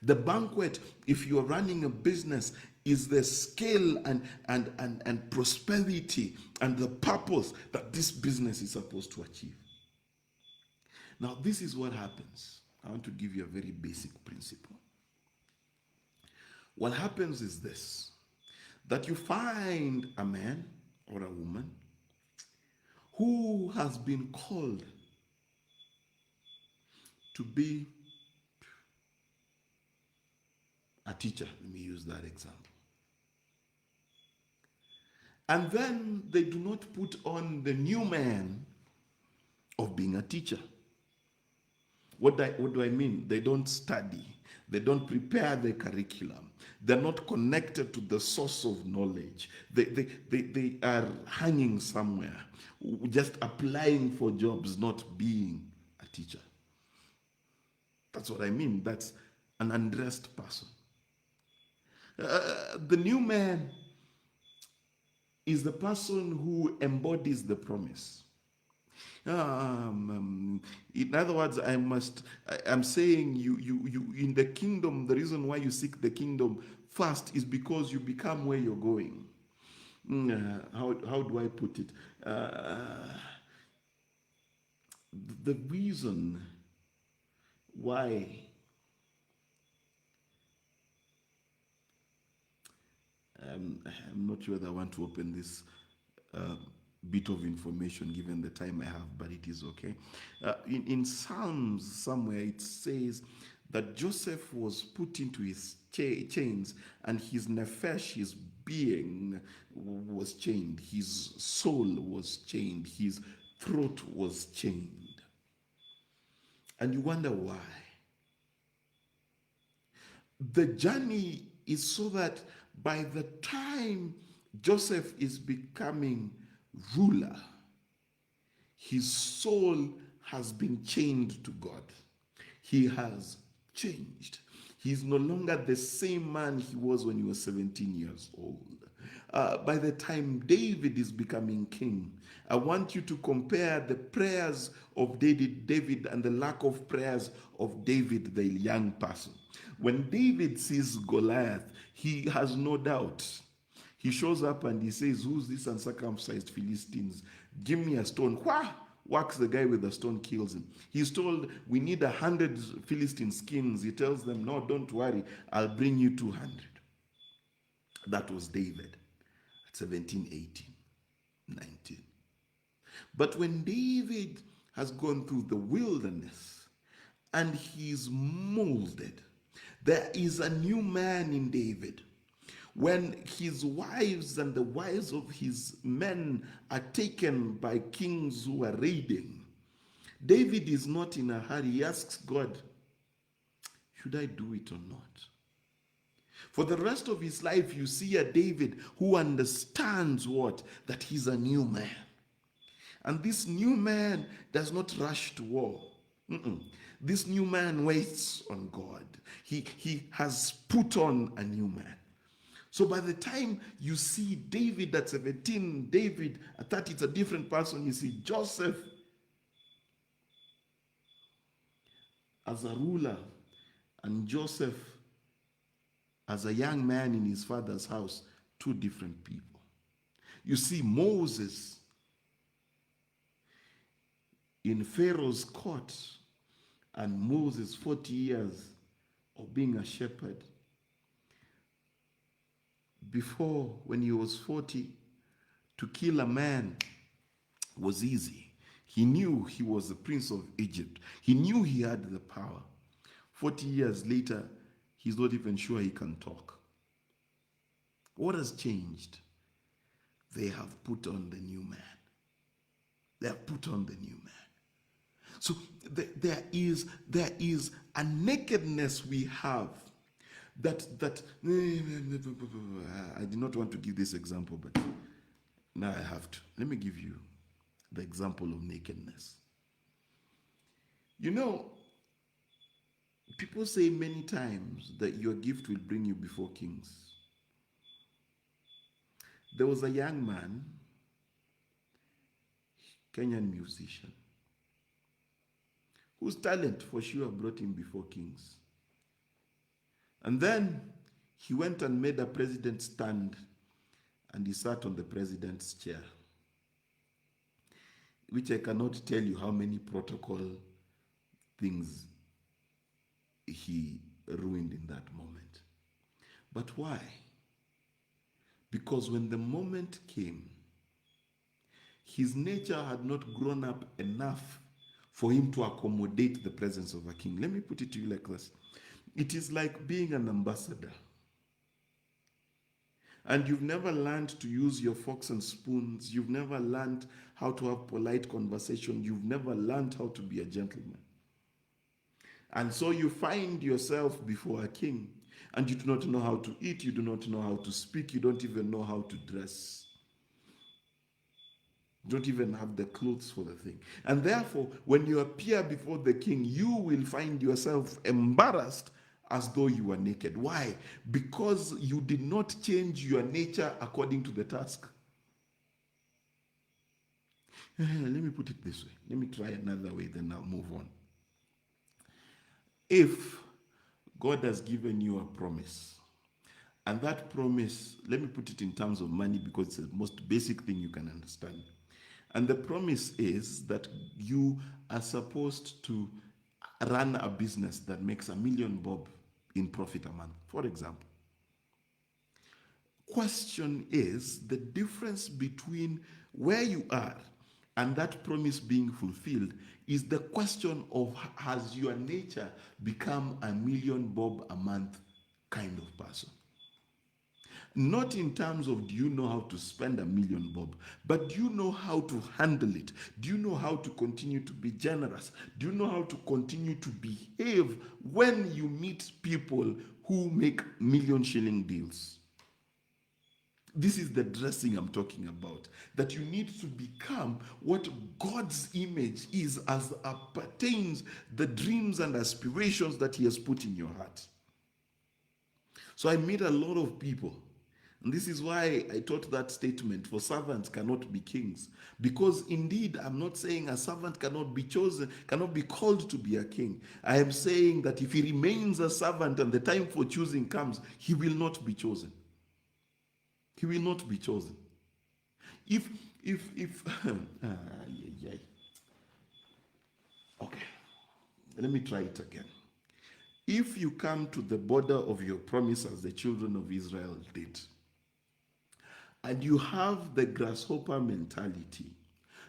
The banquet, if you are running a business, is the scale and prosperity and the purpose that this business is supposed to achieve. Now, this is what happens. I want to give you a very basic principle. What happens is this, that you find a man or a woman who has been called to be a teacher. Let me use that example. And then they do not put on the new man of being a teacher. What do I mean? They don't study. They don't prepare the curriculum. They're not connected to the source of knowledge. They are hanging somewhere, just applying for jobs, not being a teacher. That's what I mean. That's an undressed person. The new man is the person who embodies the promise. In other words, I'm saying you in the kingdom, the reason why you seek the kingdom first is because you become where you're going. How do I put it? The reason why I'm not sure that I want to open this bit of information given the time I have, but it is okay. In Psalms somewhere it says that Joseph was put into his chains, and his nephesh, his being, was chained. His soul was chained. His throat was chained. And you wonder why. The journey is so that by the time Joseph is becoming ruler, his soul has been chained to God. He has changed. He's no longer the same man he was when he was 17 years old. By the time David is becoming king, I want you to compare the prayers of David and the lack of prayers of David, the young person. When David sees Goliath, he has no doubt. He shows up and he says, "Who's this uncircumcised Philistines? Give me a stone." Wah! Whacks the guy with the stone, kills him. He's told, "We need 100 Philistine skins." He tells them, "No, don't worry, I'll bring you 200. That was David at 17, 18, 19. But when David has gone through the wilderness and he's molded, there is a new man in David. When his wives and the wives of his men are taken by kings who are raiding, David is not in a hurry. He asks God, "Should I do it or not?" For the rest of his life, you see a David who understands what? That he's a new man. And this new man does not rush to war. This new man waits on God. He has put on a new man. So by the time you see David at 17, David at 30, it's a different person. You see Joseph as a ruler and Joseph as a young man in his father's house, two different people. You see Moses in Pharaoh's court and Moses 40 years of being a shepherd. Before, when he was 40, to kill a man was easy. He knew he was the prince of Egypt. He knew he had the power. 40 years later, he's not even sure he can talk. What has changed? They have put on the new man. They have put on the new man. So there is a nakedness we have that I did not want to give this example, but now I have to. Let me give you the example of nakedness. You know, people say many times that your gift will bring you before kings. There was a young man, Kenyan musician, whose talent for sure brought him before kings. And then he went and made a president stand, and he sat on the president's chair, which I cannot tell you how many protocol things he ruined in that moment. But why? Because when the moment came, his nature had not grown up enough for him to accommodate the presence of a king. Let me put it to you like this. It is like being an ambassador. And you've never learned to use your forks and spoons. You've never learned how to have polite conversation. You've never learned how to be a gentleman. And so you find yourself before a king, and you do not know how to eat, you do not know how to speak, you don't even know how to dress. You don't even have the clothes for the thing. And therefore, when you appear before the king, you will find yourself embarrassed as though you were naked. Why? Because you did not change your nature according to the task. Let me put it this way. Let me try another way, then I'll move on. If God has given you a promise, and that promise, let me put it in terms of money because it's the most basic thing you can understand. And the promise is that you are supposed to run a business that makes $1 million bob in profit a month, for example. Question is the difference between where you are and that promise being fulfilled is the question of, has your nature become $1 million bob a month kind of person? Not in terms of do you know how to spend $1 million bob, but do you know how to handle it? Do you know how to continue to be generous? Do you know how to continue to behave when you meet people who make million-shilling deals? This is the dressing I'm talking about. That you need to become what God's image is as pertains the dreams and aspirations that He has put in your heart. So I meet a lot of people. And this is why I taught that statement, for servants cannot be kings. Because indeed, I'm not saying a servant cannot be chosen, cannot be called to be a king. I am saying that if he remains a servant and the time for choosing comes, he will not be chosen. He will not be chosen. If okay, let me try it again. If you come to the border of your promise as the children of Israel did, and you have the grasshopper mentality,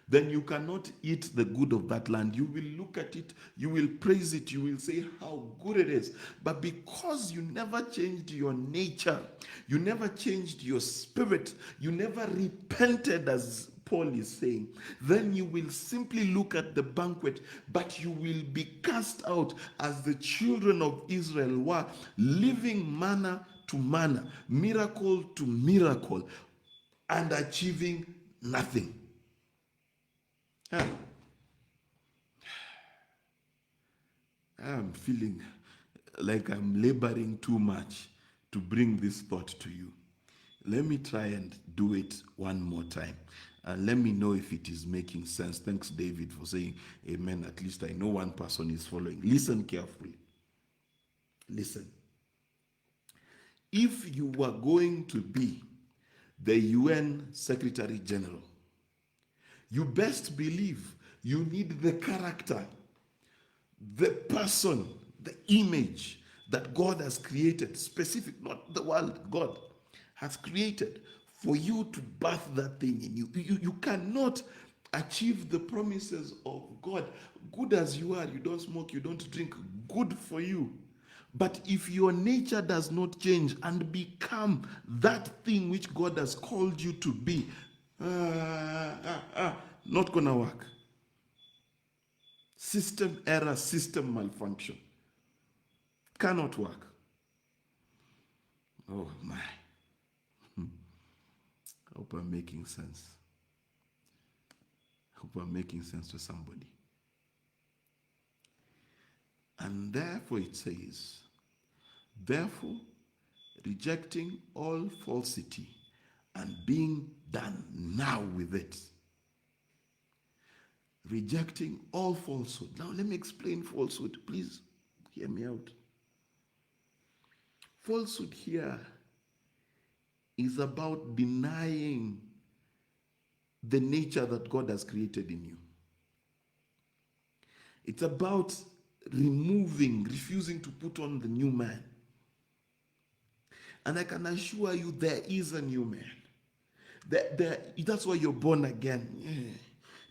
then you cannot eat the good of that land. You will look at it, you will praise it, you will say how good it is. But because you never changed your nature, you never changed your spirit, you never repented, as Paul is saying, then you will simply look at the banquet, but you will be cast out as the children of Israel were, living manna to manna, miracle to miracle, and achieving nothing. I'm feeling like I'm laboring too much to bring this thought to you. Let me try and do it one more time. And let me know if it is making sense. Thanks, David, for saying amen. At least I know one person is following. Listen carefully. Listen. If you were going to be the UN Secretary General, you best believe you need the character, the person, the image that God has created, specific, not the world, God has created for you to birth that thing in you. You cannot achieve the promises of God. Good as you are, you don't smoke, you don't drink, good for you. But if your nature does not change and become that thing which God has called you to be, not gonna work. System error, system malfunction. Cannot work. Oh my. I hope I'm making sense. I hope I'm making sense to somebody. And therefore it says, therefore, rejecting all falsity and being done now with it. Rejecting all falsehood. Now let me explain falsehood. Please hear me out. Falsehood here is about denying the nature that God has created in you. It's about refusing to put on the new man. And I can assure you there is a new man. That's why you're born again. Yeah.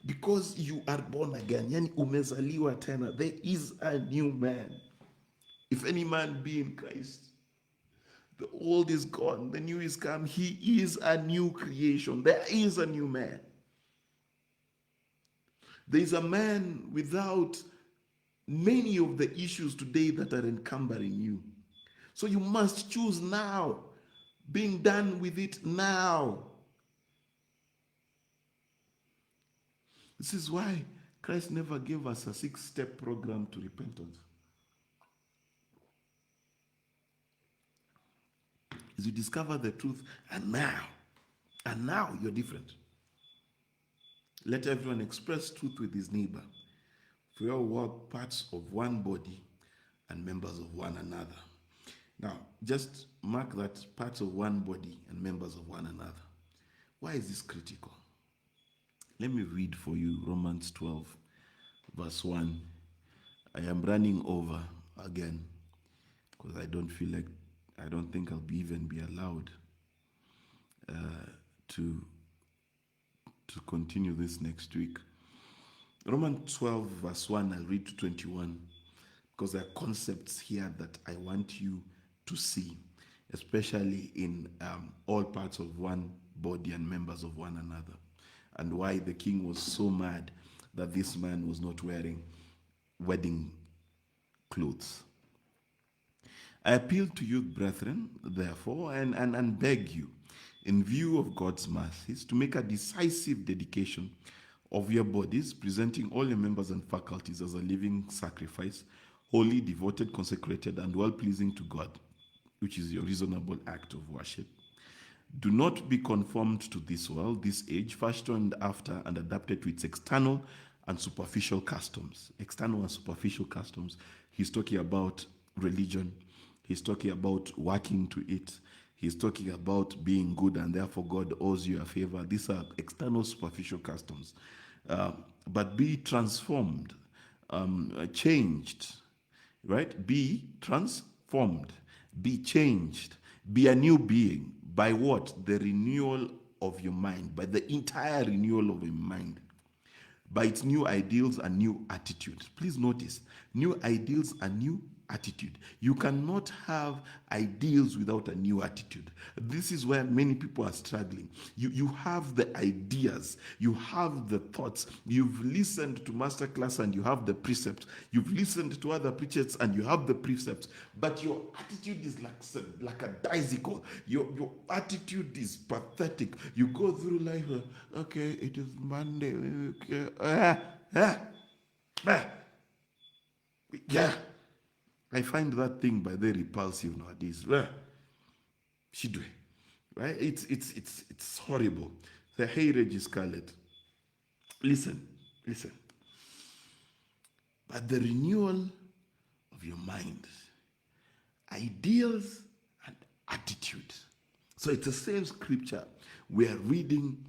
Because you are born again, yani umezaliwa tena, there is a new man. If any man be in Christ, the old is gone, the new is come. He is a new creation. There is a new man. There is a man without many of the issues today that are encumbering you. So you must choose now, being done with it now. This is why Christ never gave us a 6-step program to repentance. Is you discover the truth, and now you're different. Let everyone express truth with his neighbor. For we all walk parts of one body and members of one another. Now, just mark that, parts of one body and members of one another. Why is this critical? Let me read for you Romans 12, verse 1. I am running over again because I don't think I'll even be allowed to continue this next week. Romans 12, verse 1, I'll read to 21, because there are concepts here that I want you to see, especially in all parts of one body and members of one another, and why the king was so mad that this man was not wearing wedding clothes. I appeal to you, brethren, therefore, and beg you, in view of God's mercies, to make a decisive dedication of your bodies, presenting all your members and faculties as a living sacrifice, holy, devoted, consecrated, and well-pleasing to God, which is your reasonable act of worship. Do not be conformed to this world, this age, fashioned after and adapted to its external and superficial customs. External and superficial customs. He's talking about religion. He's talking about working to it. He's talking about being good and therefore God owes you a favor. These are external superficial customs. But be transformed, changed, right? Be transformed, be changed, be a new being. By what? The renewal of your mind, by the entire renewal of your mind, by its new ideals and new attitudes. Please notice, new ideals and new attitude. You cannot have ideals without a new attitude. This is where many people are struggling. You have the ideas, you have the thoughts, you've listened to masterclass and you have the precepts, you've listened to other preachers and you have the precepts, but your attitude is like a bicycle. Your attitude is pathetic. You go through life, okay, it is Monday, okay, yeah. I find that thing by the repulsive nowadays. Shidwe, right? It's horrible. The hey, Reggie Scarlett. Listen. But the renewal of your mind, ideals and attitudes. So it's the same scripture we are reading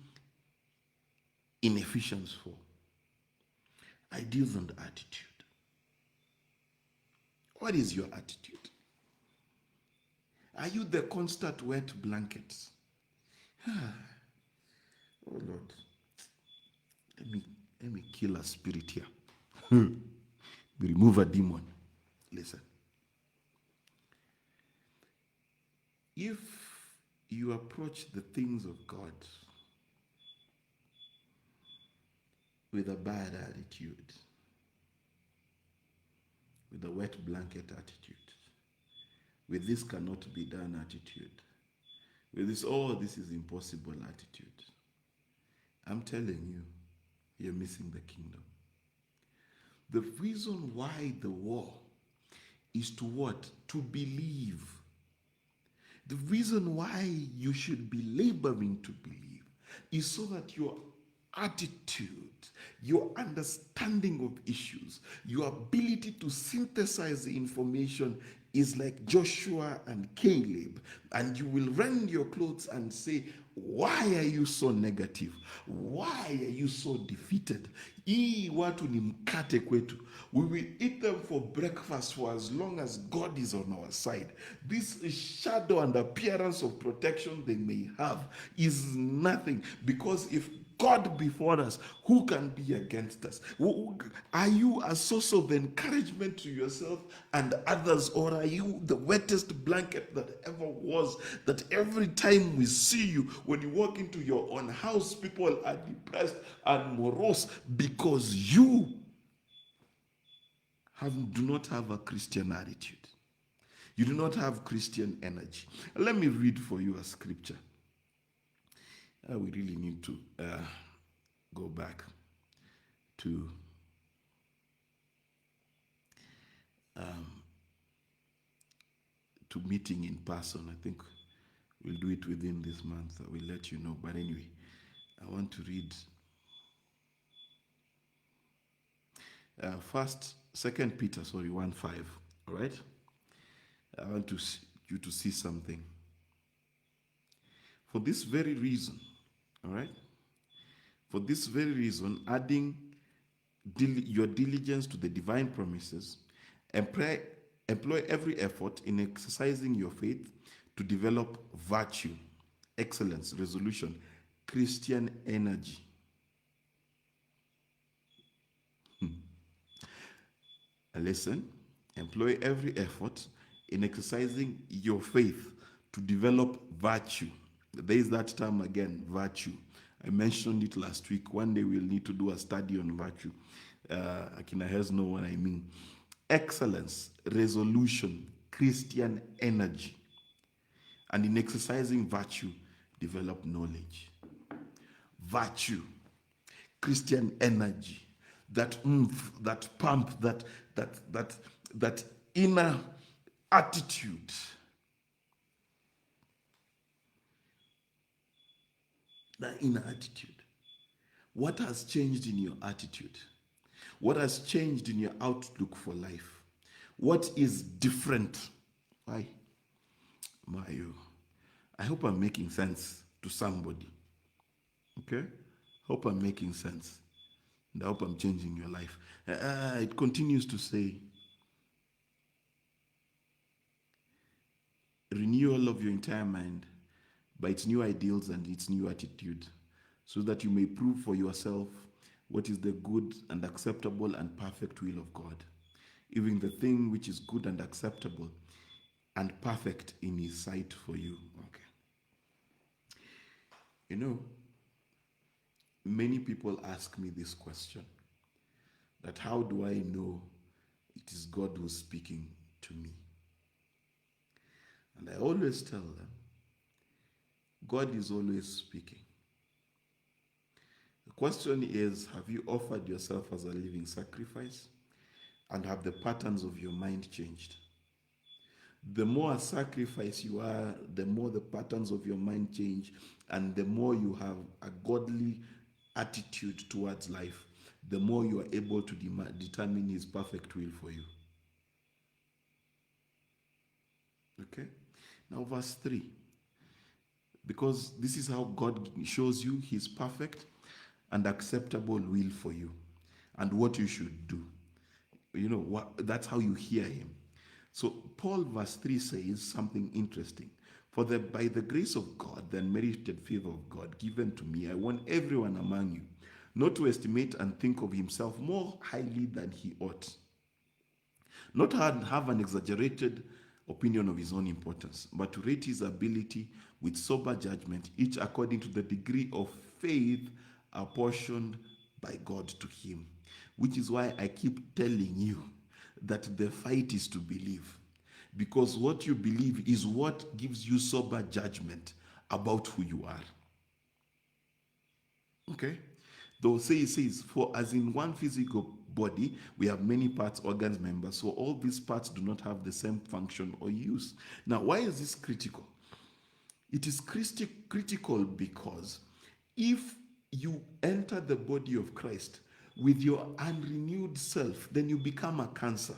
in Ephesians 4. Ideals and attitude. What is your attitude? Are you the constant wet blankets? Oh Lord, let me kill a spirit here. We remove a demon. Listen. If you approach the things of God with a bad attitude, with a wet blanket attitude, with this cannot be done attitude, with this, oh, this is impossible attitude, I'm telling you, you're missing the kingdom. The reason why the war is to what? To believe. The reason why you should be laboring to believe is so that your attitude, your understanding of issues, your ability to synthesize the information is like Joshua and Caleb, and you will rend your clothes and say, why are you so negative? Why are you so defeated? Hii watu ni mkate kwetu. We will eat them for breakfast for as long as God is on our side. This shadow and appearance of protection they may have is nothing, because if God before us, who can be against us? Are you a source of encouragement to yourself and others, or are you the wettest blanket that ever was, that every time we see you, when you walk into your own house, people are depressed and morose because you do not have a Christian attitude. You do not have Christian energy. Let me read for you a scripture. We really need to go back to meeting in person. I think we'll do it within this month. I will let you know. But anyway, I want to read Second Peter, 1:5. All right. I want you to see something. For this very reason, all right. For this very reason, adding your diligence to the divine promises, employ every effort in exercising your faith to develop virtue, excellence, resolution, Christian energy. Listen, employ every effort in exercising your faith to develop virtue. There is that term again, virtue. I mentioned it last week. One day we'll need to do a study on virtue. Akina Hez know what I mean. Excellence, resolution, Christian energy. And in exercising virtue, develop knowledge. Virtue, Christian energy, that oomph, that pump, that inner attitude. That inner attitude. What has changed in your attitude? What has changed in your outlook for life? What is different? Why? I hope I'm making sense to somebody. Okay? Hope I'm making sense. And I hope I'm changing your life. It continues to say, renewal of your entire mind by its new ideals and its new attitude, so that you may prove for yourself what is the good and acceptable and perfect will of God, even the thing which is good and acceptable and perfect in His sight for you. Okay. You know, many people ask me this question, that how do I know it is God who's speaking to me? And I always tell them, God is always speaking. The question is, have you offered yourself as a living sacrifice? And have the patterns of your mind changed? The more a sacrifice you are, the more the patterns of your mind change, and the more you have a godly attitude towards life, the more you are able to determine His perfect will for you. Okay? Now verse 3. Because this is how God shows you His perfect and acceptable will for you and what you should do. You know, that's how you hear Him. So Paul, verse 3 says something interesting. For by the grace of God, the unmerited favor of God given to me, I want everyone among you not to estimate and think of himself more highly than he ought. Not to have an exaggerated opinion of his own importance, but to rate his ability with sober judgment, each according to the degree of faith apportioned by God to him. Which is why I keep telling you that the fight is to believe. Because what you believe is what gives you sober judgment about who you are. Okay? Though it says, for as in one physical body, we have many parts, organs, members, so all these parts do not have the same function or use. Now, why is this critical? It is critical because if you enter the body of Christ with your unrenewed self, then you become a cancer.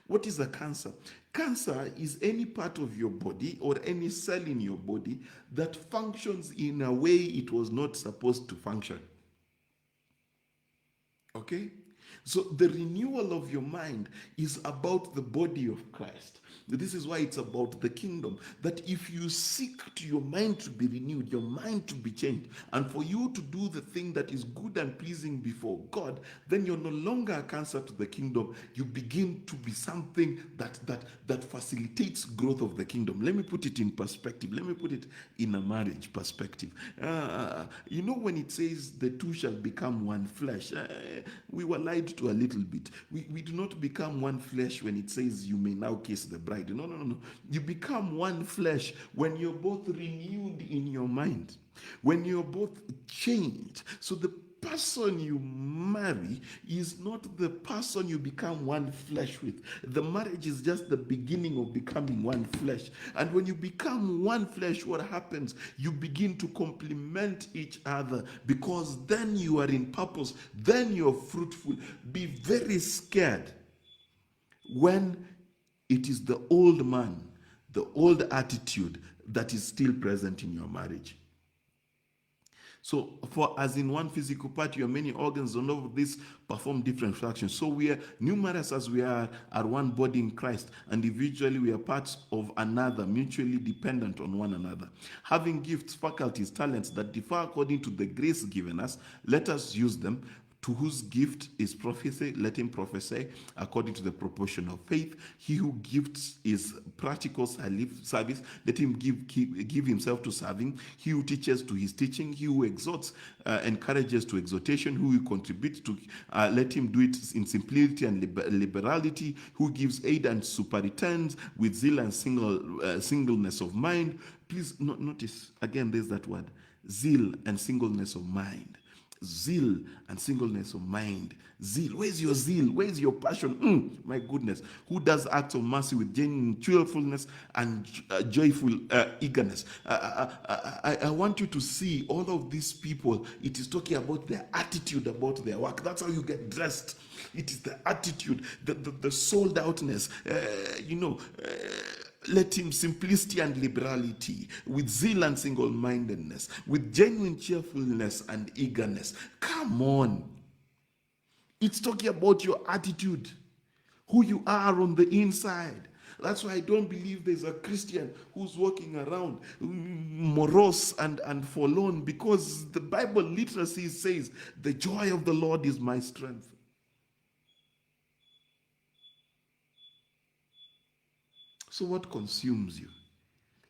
What is a cancer? Cancer is any part of your body or any cell in your body that functions in a way it was not supposed to function. Okay? So the renewal of your mind is about the body of Christ. This is why it's about the kingdom. That if you seek to your mind to be renewed, your mind to be changed, and for you to do the thing that is good and pleasing before God, then you're no longer a cancer to the kingdom. You begin to be something that facilitates growth of the kingdom. Let me put it in perspective. Let me put it in a marriage perspective. You know when it says the two shall become one flesh, we were lied to a little bit. We do not become one flesh when it says you may now kiss the bride. No, no, no, no. You become one flesh when you're both renewed in your mind, when you're both changed. So the person you marry is not the person you become one flesh with. The marriage is just the beginning of becoming one flesh. And when you become one flesh, what happens? You begin to complement each other, because then you are in purpose, then you're fruitful. Be very scared when it is the old man, the old attitude that is still present in your marriage. So, for as in one physical part, your many organs, and all of these perform different functions. So we are numerous as we are one body in Christ, and individually we are parts of another, mutually dependent on one another. Having gifts, faculties, talents that differ according to the grace given us, let us use them. To whose gift is prophecy, let him prophesy according to the proportion of faith. He who gifts is practical service, let him give himself to serving. He who teaches to his teaching. He who exhorts encourages to exhortation. Who contributes to, let him do it in simplicity and liberality. Who gives aid and superintends with zeal and singleness of mind. Please notice, again, there's that word, zeal and singleness of mind. Zeal and singleness of mind. Zeal. Where's your zeal? Where's your passion? My goodness. Who does acts of mercy with genuine cheerfulness and joyful eagerness? I want you to see all of these people. It is talking about their attitude about their work. That's how you get dressed. It is the attitude, the sold outness. Let him simplicity and liberality, with zeal and single-mindedness, with genuine cheerfulness and eagerness. Come on. It's talking about your attitude, who you are on the inside. That's why I don't believe there's a Christian who's walking around morose and forlorn, because the Bible literally says, the joy of the Lord is my strength. So what consumes you?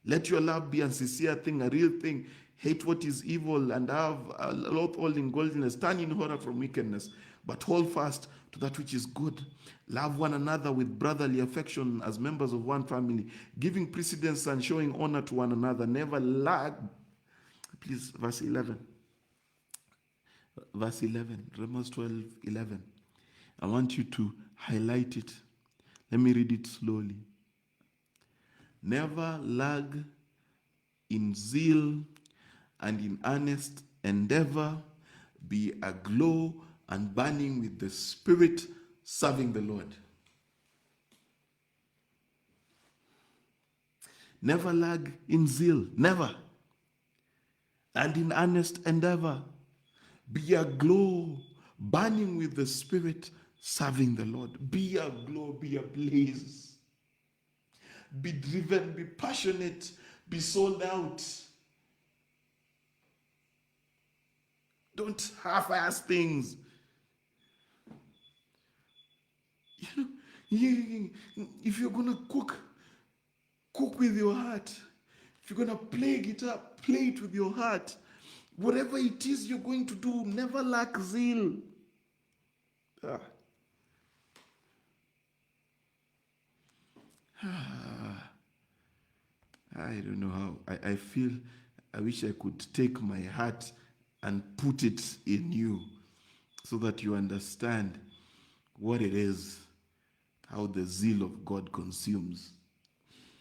Let your love be a sincere thing, a real thing. Hate what is evil and have a lot all in godliness. Turn in horror from wickedness, but hold fast to that which is good. Love one another with brotherly affection as members of one family, giving precedence and showing honor to one another. Never lag. Please, verse 11. Verse 11, Romans 12:11. I want you to highlight it. Let me read it slowly. Never lag in zeal and in earnest endeavor. Be aglow and burning with the Spirit, serving the Lord. Never lag in zeal, never. And in earnest endeavor. Be aglow, burning with the Spirit, serving the Lord. Be aglow, be ablaze. Be driven, be passionate, be sold out. Don't half-ass things. If you're going to cook with your heart. If you're going to play guitar, play it with your heart. Whatever it is you're going to do, never lack zeal. I don't know how. I feel, I wish I could take my heart and put it in you so that you understand what it is, how the zeal of God consumes.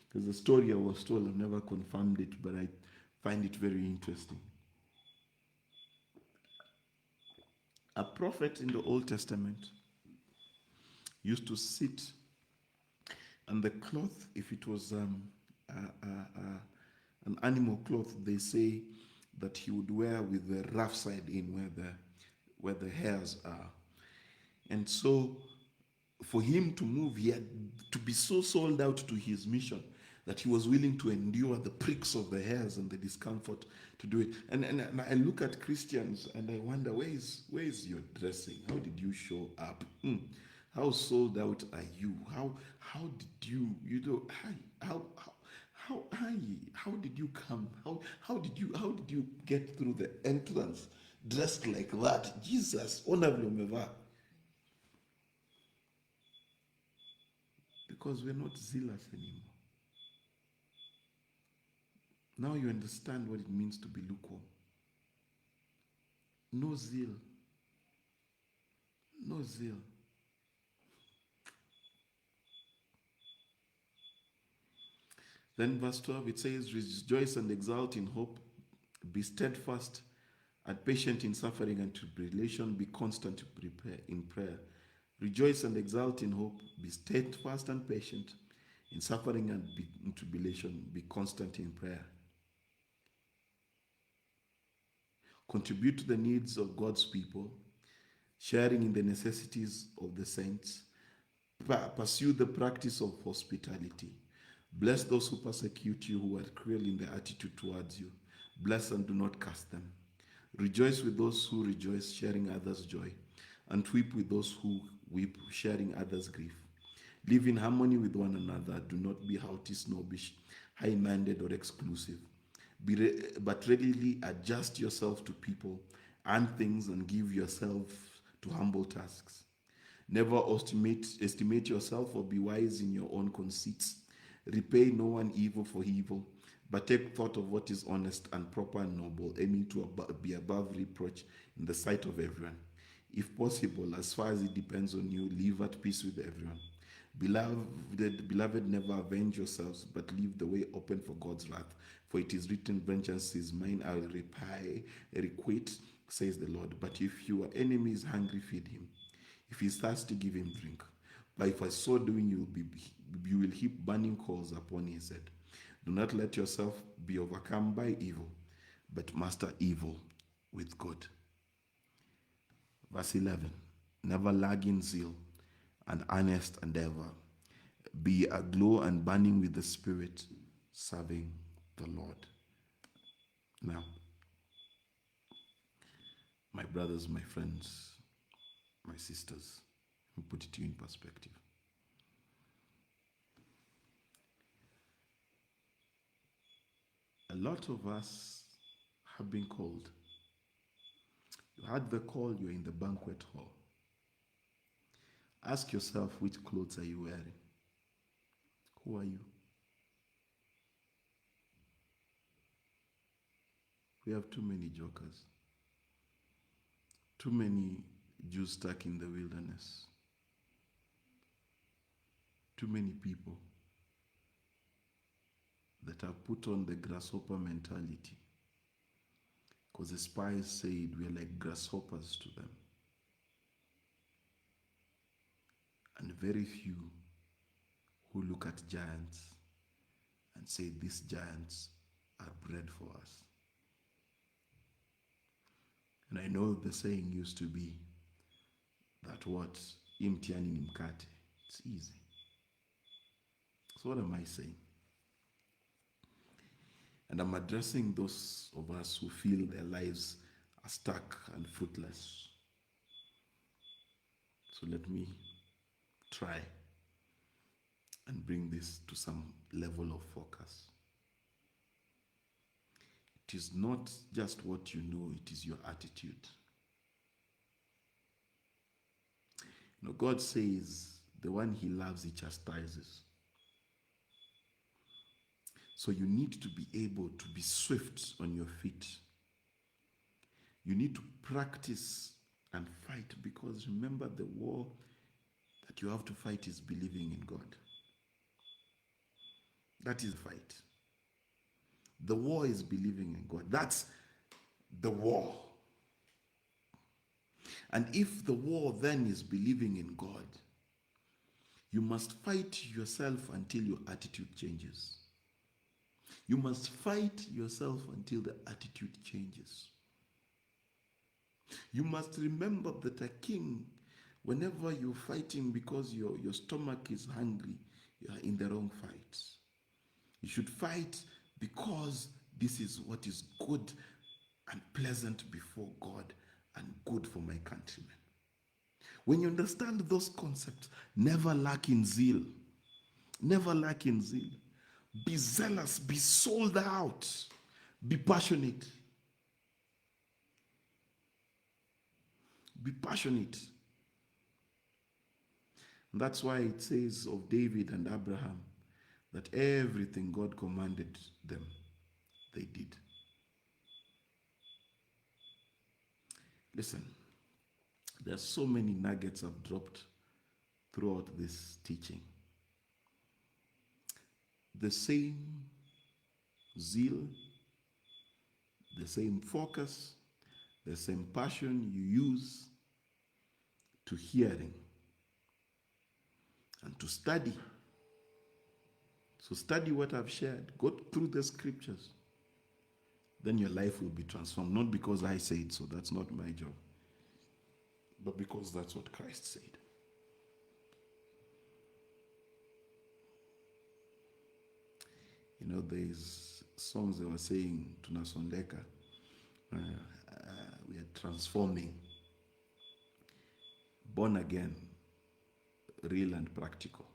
Because the story I was told, I've never confirmed it, but I find it very interesting. A prophet in the Old Testament used to sit, and the cloth, if it was an animal cloth, they say that he would wear with the rough side in, where the hairs are. And so for him to move, he had to be so sold out to his mission that he was willing to endure the pricks of the hairs and the discomfort to do it. And I look at Christians and I wonder, where is your dressing? How did you show up? How sold out are you? How did you how did you come? How did you get through the entrance dressed like that? Jesus, honorable umevaa. because we're not zealous anymore. Now you understand what it means to be lukewarm. No zeal. No zeal. Then verse 12, it says, rejoice and exult in hope, be steadfast and patient in suffering and tribulation, be constant in prayer. Rejoice and exult in hope, be steadfast and patient in suffering and in tribulation, be constant in prayer. Contribute to the needs of God's people, sharing in the necessities of the saints. Pursue the practice of hospitality. Bless those who persecute you, who are cruel in their attitude towards you. Bless and do not curse them. Rejoice with those who rejoice, sharing others' joy, and weep with those who weep, sharing others' grief. Live in harmony with one another. Do not be haughty, snobbish, high-minded, or exclusive. But readily adjust yourself to people, earn things, and give yourself to humble tasks. Never estimate yourself or be wise in your own conceits. Repay no one evil for evil, but take thought of what is honest and proper and noble, aiming to be above reproach in the sight of everyone. If possible, as far as it depends on you, live at peace with everyone. Beloved, never avenge yourselves, but leave the way open for God's wrath. For it is written, vengeance is mine, I will requite, says the Lord. But if your enemy is hungry, feed him. If he is thirsty, give him drink. But if by so doing you will heap burning coals upon his head. Do not let yourself be overcome by evil, but master evil with good. Verse 11, never lag in zeal and earnest endeavor. Be aglow and burning with the Spirit, serving the Lord. Now, my brothers, my friends, my sisters, let me put it to you in perspective. A lot of us have been called. You had the call, you're in the banquet hall. Ask yourself, which clothes are you wearing? Who are you? We have too many jokers. Too many Jews stuck in the wilderness. Too many people that have put on the grasshopper mentality, because the spies said we are like grasshoppers to them. And very few who look at giants and say these giants are bread for us. And I know the saying used to be that what? Imtiani mkate. It's easy. So what am I saying? And I'm addressing those of us who feel their lives are stuck and fruitless. So let me try and bring this to some level of focus. It is not just what you know, it is your attitude. You know, God says the one he loves, he chastises. So you need to be able to be swift on your feet. You need to practice and fight, because remember, the war that you have to fight is believing in God. That is the fight. The war is believing in God. That's the war. And if the war then is believing in God, you must fight yourself until your attitude changes. You must fight yourself until the attitude changes. You must remember that a king, whenever you're fighting because your stomach is hungry, you are in the wrong fight. You should fight because this is what is good and pleasant before God and good for my countrymen. When you understand those concepts, never lack in zeal. Never lack in zeal. Be zealous, be sold out, be passionate. Be passionate. And that's why it says of David and Abraham that everything God commanded them, they did. Listen, there are so many nuggets I've dropped throughout this teaching. The same zeal, the same focus, the same passion you use to hearing and to study. So study what I've shared. Go through the scriptures. Then your life will be transformed. Not because I said so, that's not my job, but because that's what Christ said. You know, there's songs they were saying, Tunasondeka, we are transforming. Born again, real and practical.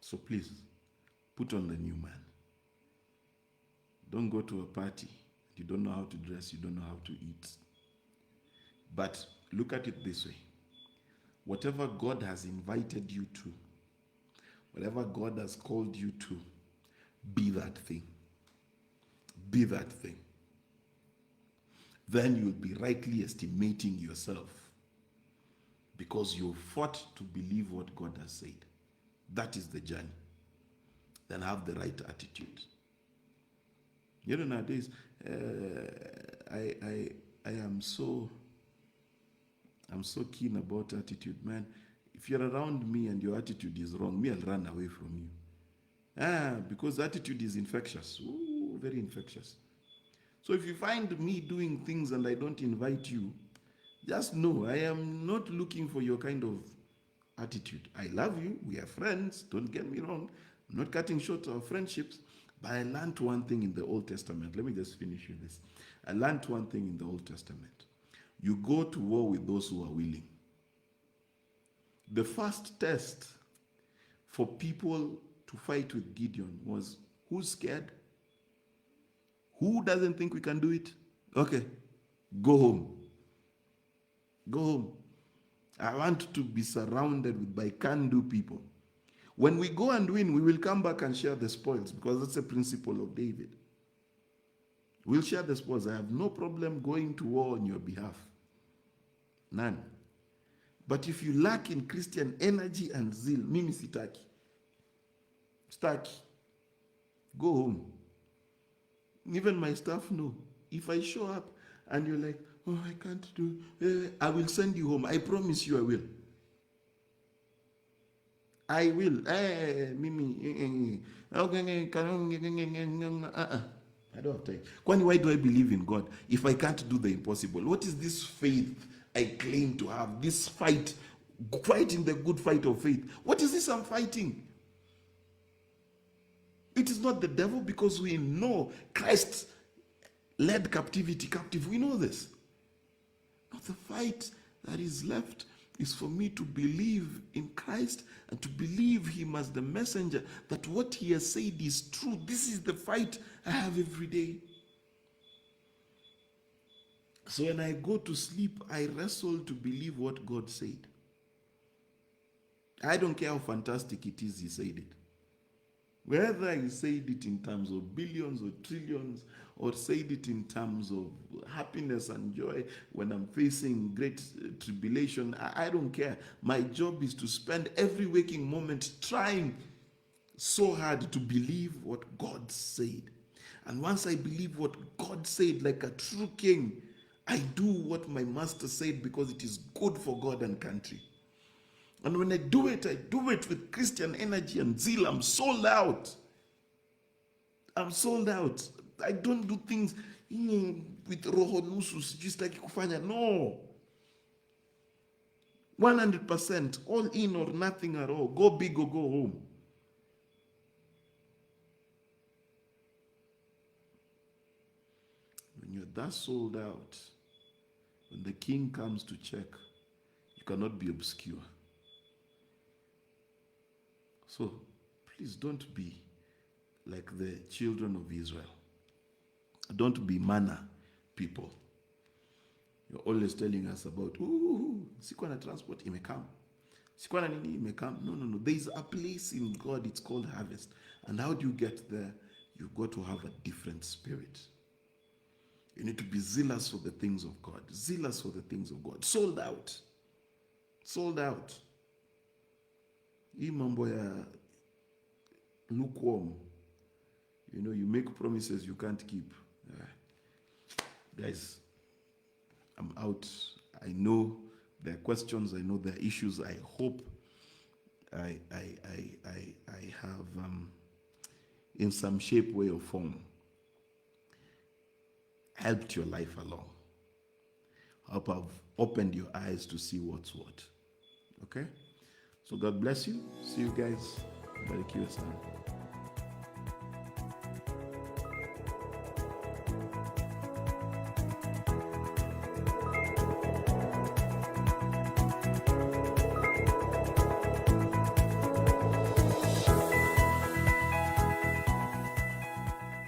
So please, put on the new man. Don't go to a party. You don't know how to dress. You don't know how to eat. But look at it this way. Whatever God has invited you to, whatever God has called you to, be that thing. Be that thing. Then you'll be rightly estimating yourself because you fought to believe what God has said. That is the journey. Then have the right attitude. You know, nowadays, I am so keen about attitude, man. If you're around me and your attitude is wrong, me, I'll run away from you. Because attitude is infectious. Ooh, very infectious. So if you find me doing things and I don't invite you, just know I am not looking for your kind of attitude. I love you. We are friends. Don't get me wrong. I'm not cutting short our friendships. But I learned one thing in the Old Testament. Let me just finish with this. I learned one thing in the Old Testament. You go to war with those who are willing. The first test for people to fight with Gideon was, who's scared? Who doesn't think we can do it? Okay, go home. Go home. I want to be surrounded with can-do people. When we go and win, we will come back and share the spoils because that's a principle of David. We'll share the spoils. I have no problem going to war on your behalf. None. But if you lack in Christian energy and zeal, mimi sitaki. Staki. Go home. Even my staff know. If I show up and you're like, oh, I can't do, I will send you home. I promise you I will. I will. Mimi. I don't have time. Why do I believe in God if I can't do the impossible? What is this faith I claim to have? This fighting the good fight of faith. What is this I'm fighting? It is not the devil because we know Christ led captivity captive. We know this. Not the fight that is left is for me to believe in Christ and to believe him as the messenger, that what he has said is true. This is the fight I have every day. So when I go to sleep, I wrestle to believe what God said. I don't care how fantastic it is he said it. Whether he said it in terms of billions or trillions, or said it in terms of happiness and joy when I'm facing great tribulation, I don't care. My job is to spend every waking moment trying so hard to believe what God said. And once I believe what God said, like a true king, I do what my master said because it is good for God and country. And when I do it with Christian energy and zeal. I'm sold out. I'm sold out. I don't do things with roho nusus, just like kufanya. No. 100%, all in or nothing at all. Go big or go home. When you're that sold out, when the king comes to check, you cannot be obscure. So, please don't be like the children of Israel. Don't be manna people. You're always telling us about, sikuwa na transport imekam. Sikuwa na nini imekam. No. There is a place in God. It's called harvest. And how do you get there? You've got to have a different spirit. You need to be zealous for the things of God. Zealous for the things of God. Sold out. Sold out. Hii mambo ya lukewarm. You make promises you can't keep. Guys, I'm out. I know there are questions. I know there are issues. I hope I have, in some shape, way, or form, helped your life along. I hope I've opened your eyes to see what's what. Okay? So God bless you. See you guys. Barikiwe sana.